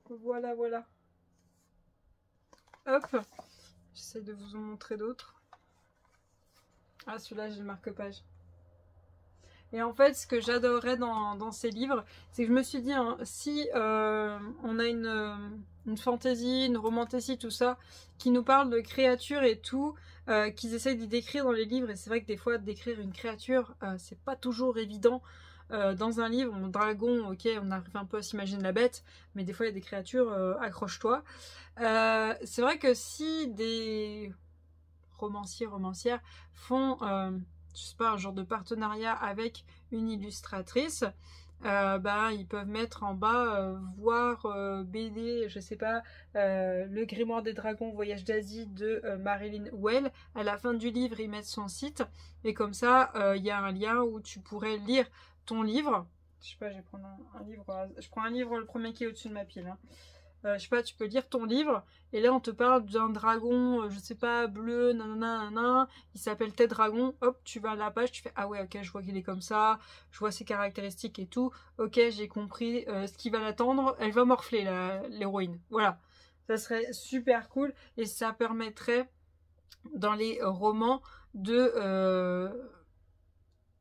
Voilà, voilà. Hop, j'essaie de vous en montrer d'autres. Ah, celui-là, j'ai le marque-page. Et en fait, ce que j'adorais dans ces livres, c'est que je me suis dit, hein, si on a une fantaisie, une romantasy, tout ça, qui nous parle de créatures et tout, qu'ils essayent d'y décrire dans les livres, et c'est vrai que des fois, décrire une créature, c'est pas toujours évident. Dans un livre, un dragon, ok, on arrive un peu à s'imaginer la bête, mais des fois, il y a des créatures, accroche-toi. C'est vrai que si des romancières font... je sais pas, un genre de partenariat avec une illustratrice, ils peuvent mettre en bas voir BD, je sais pas, le Grimoire des Dragons Voyage d'Asie de Marilyn Well. À la fin du livre, ils mettent son site et comme ça, il y a un lien où tu pourrais lire ton livre. Je sais pas, je vais prendre un livre. Je prends un livre, le premier qui est au-dessus de ma pile. Hein. Je sais pas, tu peux lire ton livre, et là on te parle d'un dragon, je sais pas, bleu, nanana, il s'appelle tel dragon, hop, tu vas à la page, tu fais, ah ouais, ok, je vois qu'il est comme ça, je vois ses caractéristiques et tout, ok, j'ai compris ce qui va l'attendre, elle va morfler, l'héroïne, voilà. Ça serait super cool, et ça permettrait, dans les romans, de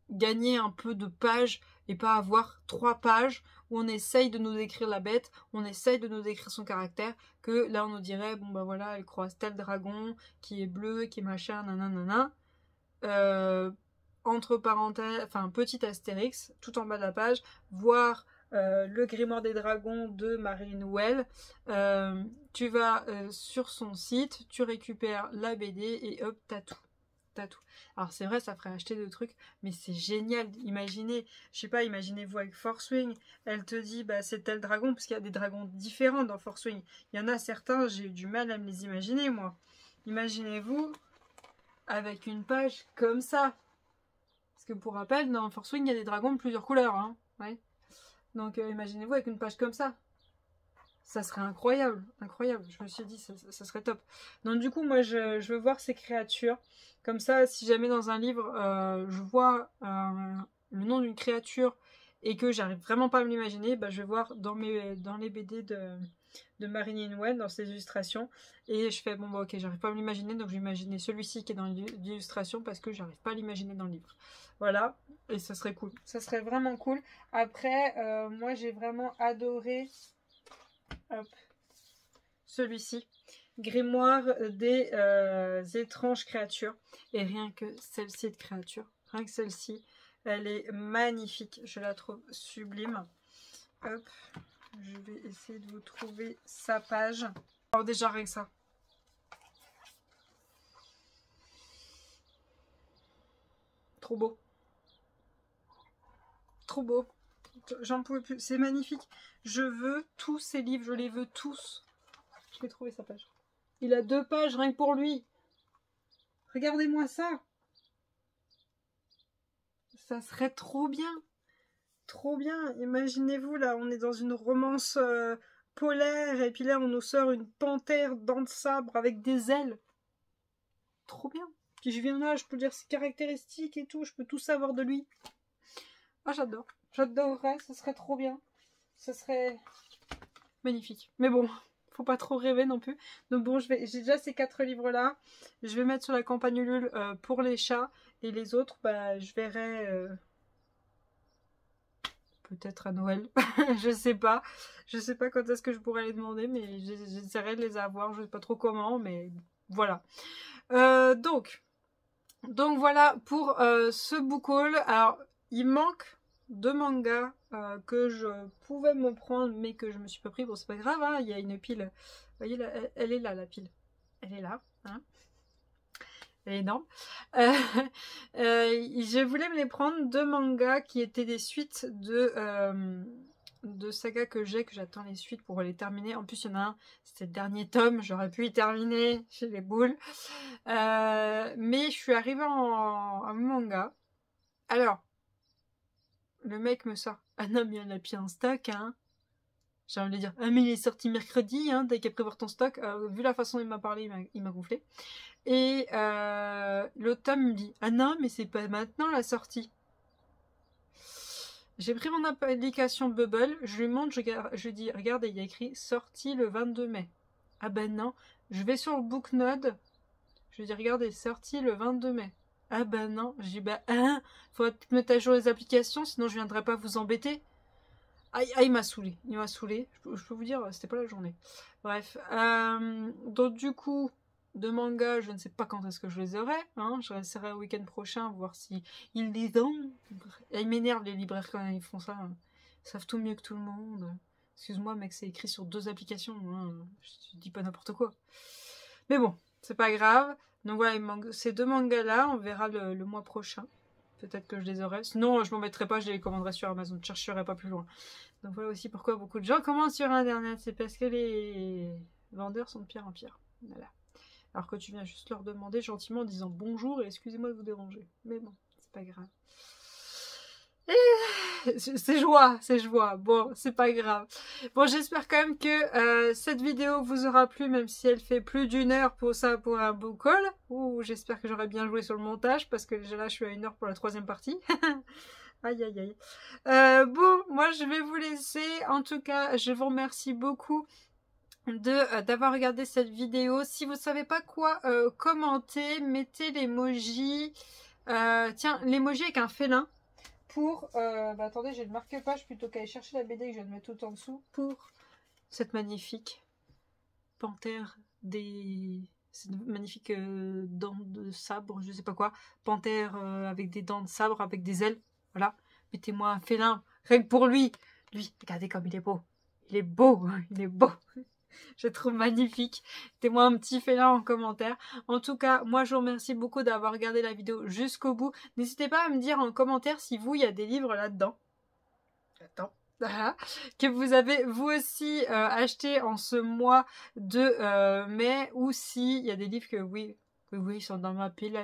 gagner un peu de pages, et pas avoir 3 pages où on essaye de nous décrire la bête, on essaye de nous décrire son caractère, que là on nous dirait, bon bah voilà, elle croise tel dragon, qui est bleu, qui est machin, nanana, entre parenthèses, enfin petit astérix, tout en bas de la page, voir le Grimoire des Dragons de Marilyn Well, tu vas sur son site, tu récupères la BD, et hop, t'as tout. Alors c'est vrai, ça ferait acheter de trucs, mais c'est génial. Imaginez, je sais pas, imaginez-vous avec Force Wing, elle te dit bah c'est tel dragon, parce qu'il y a des dragons différents dans Force Wing. Il y en a certains, j'ai eu du mal à me les imaginer moi. Imaginez-vous avec une page comme ça. Parce que pour rappel, dans Force Wing, il y a des dragons de plusieurs couleurs. Hein. Ouais. Donc imaginez-vous avec une page comme ça. Ça serait incroyable, incroyable. Je me suis dit, ça serait top. Donc du coup, moi, je veux voir ces créatures. Comme ça, si jamais dans un livre, je vois le nom d'une créature et que j'arrive vraiment pas à me l'imaginer, bah, je vais voir dans les BD de Marilyn Well, dans ses illustrations. Et je fais, bon, bah, ok, j'arrive pas à me l'imaginer, donc je vais imaginer celui-ci qui est dans l'illustration parce que j'arrive pas à l'imaginer dans le livre. Voilà, et ça serait cool. Ça serait vraiment cool. Après, moi, j'ai vraiment adoré... Hop. Celui-ci, Grimoire des étranges créatures. Et rien que celle-ci de créature, rien que celle-ci, elle est magnifique. Je la trouve sublime. Hop, je vais essayer de vous trouver sa page. Alors déjà rien que ça. Trop beau. Trop beau. J'en pouvais plus. C'est magnifique. Je veux tous ces livres. Je les veux tous. Je vais trouver sa page. Il a 2 pages rien que pour lui. Regardez-moi ça. Ça serait trop bien. Trop bien. Imaginez-vous là, on est dans une romance polaire. Et puis là, on nous sort une panthère dents de sabre avec des ailes. Trop bien. Puis je viens là, je peux lire ses caractéristiques et tout. Je peux tout savoir de lui. Ah, j'adore. J'adorerais, ça serait trop bien. Ça serait magnifique. Mais bon, faut pas trop rêver non plus. Donc bon, j'ai déjà ces 4 livres-là. Je vais mettre sur la campagne Ulule pour les chats. Et les autres, bah, je verrai peut-être à Noël. Je sais pas. Je sais pas quand est-ce que je pourrais les demander, mais j'essaierai de les avoir. Je sais pas trop comment, mais voilà. Donc voilà pour ce book haul. Alors, il manque 2 mangas que je pouvais me prendre mais que je me suis pas pris. Bon, c'est pas grave, hein, il y a une pile. Vous voyez, là, elle est là, la pile. Elle est là. Hein, elle est énorme. Je voulais me les prendre 2 mangas qui étaient des suites de de saga que j'ai, que j'attends les suites pour les terminer. En plus, il y en a un, c'était le dernier tome, j'aurais pu y terminer chez les boules. Mais je suis arrivée à mon manga. Alors, le mec me sort, ah non mais il y en a plus en stock, hein. J'ai envie de dire, ah mais il est sorti mercredi, hein, t'as qu'à prévoir ton stock. Vu la façon dont il m'a parlé, il m'a gonflé. Et l'autre tome me dit, ah non mais c'est pas maintenant la sortie. J'ai pris mon application Bubble, je lui montre, je dis, regardez, il y a écrit sortie le 22 mai. Ah ben non, je vais sur le Booknode, je lui dis, regardez, sortie le 22 mai. Ah ben non, je dis, bah, hein, faut mettre à jour les applications, sinon je viendrai pas vous embêter. Ah, il m'a saoulé, je peux vous dire, c'était pas la journée. Bref, donc du coup, de manga, je ne sais pas quand est-ce que je les aurai, hein. Je resterai au week-end prochain, voir si ils les ont. Et ils m'énervent les libraires quand ils font ça, hein. Ils savent tout mieux que tout le monde. Excuse-moi mec, c'est écrit sur 2 applications, hein. Je dis pas n'importe quoi. Mais bon, c'est pas grave. Donc voilà, ces 2 mangas là, on verra le mois prochain. Peut-être que je les aurai. Sinon, je m'en mettrai pas, je les commanderai sur Amazon. Je chercherai pas plus loin. Donc voilà aussi pourquoi beaucoup de gens commandent sur Internet. C'est parce que les vendeurs sont de pire en pire. Voilà. Alors que tu viens juste leur demander gentiment en disant bonjour et excusez-moi de vous déranger. Mais bon, c'est pas grave. C'est joie. Bon, c'est pas grave. Bon, j'espère quand même que cette vidéo vous aura plu, même si elle fait plus d'1 heure pour ça, pour un book haul. Ouh, j'espère que j'aurai bien joué sur le montage, parce que déjà là, je suis à 1 heure pour la 3e partie. Aïe, aïe, aïe. Bon, moi, je vais vous laisser. En tout cas, je vous remercie beaucoup d'avoir regardé cette vidéo. Si vous ne savez pas quoi commenter, mettez l'emoji. Tiens, l'emoji avec un félin. Pour, attendez, j'ai le marque-page plutôt qu'aller chercher la BD que je viens de mettre tout en dessous. Pour cette magnifique panthère cette magnifique dents de sabre, je sais pas quoi. Panthère avec des dents de sabre, avec des ailes. Voilà. Mettez-moi un félin, rien que pour lui. Lui, regardez comme il est beau. Il est beau, il est beau. Je le trouve magnifique. Mettez-moi un petit félin en commentaire. En tout cas, moi je vous remercie beaucoup d'avoir regardé la vidéo jusqu'au bout. N'hésitez pas à me dire en commentaire si vous, il y a des livres là-dedans. Attends. Voilà. Que vous avez vous aussi acheté en ce mois de mai, ou si il y a des livres que oui, ils sont dans ma pile,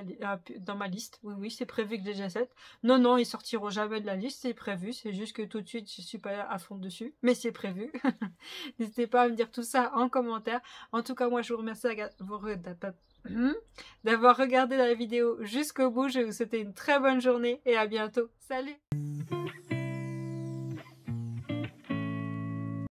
dans ma liste. Oui, c'est prévu que je les achète. Non, ils sortiront jamais de la liste, c'est prévu. C'est juste que tout de suite, je suis pas à fond dessus, mais c'est prévu. N'hésitez pas à me dire tout ça en commentaire. En tout cas, moi, je vous remercie d'avoir regardé la vidéo jusqu'au bout. Je vais vous souhaiter une très bonne journée et à bientôt. Salut!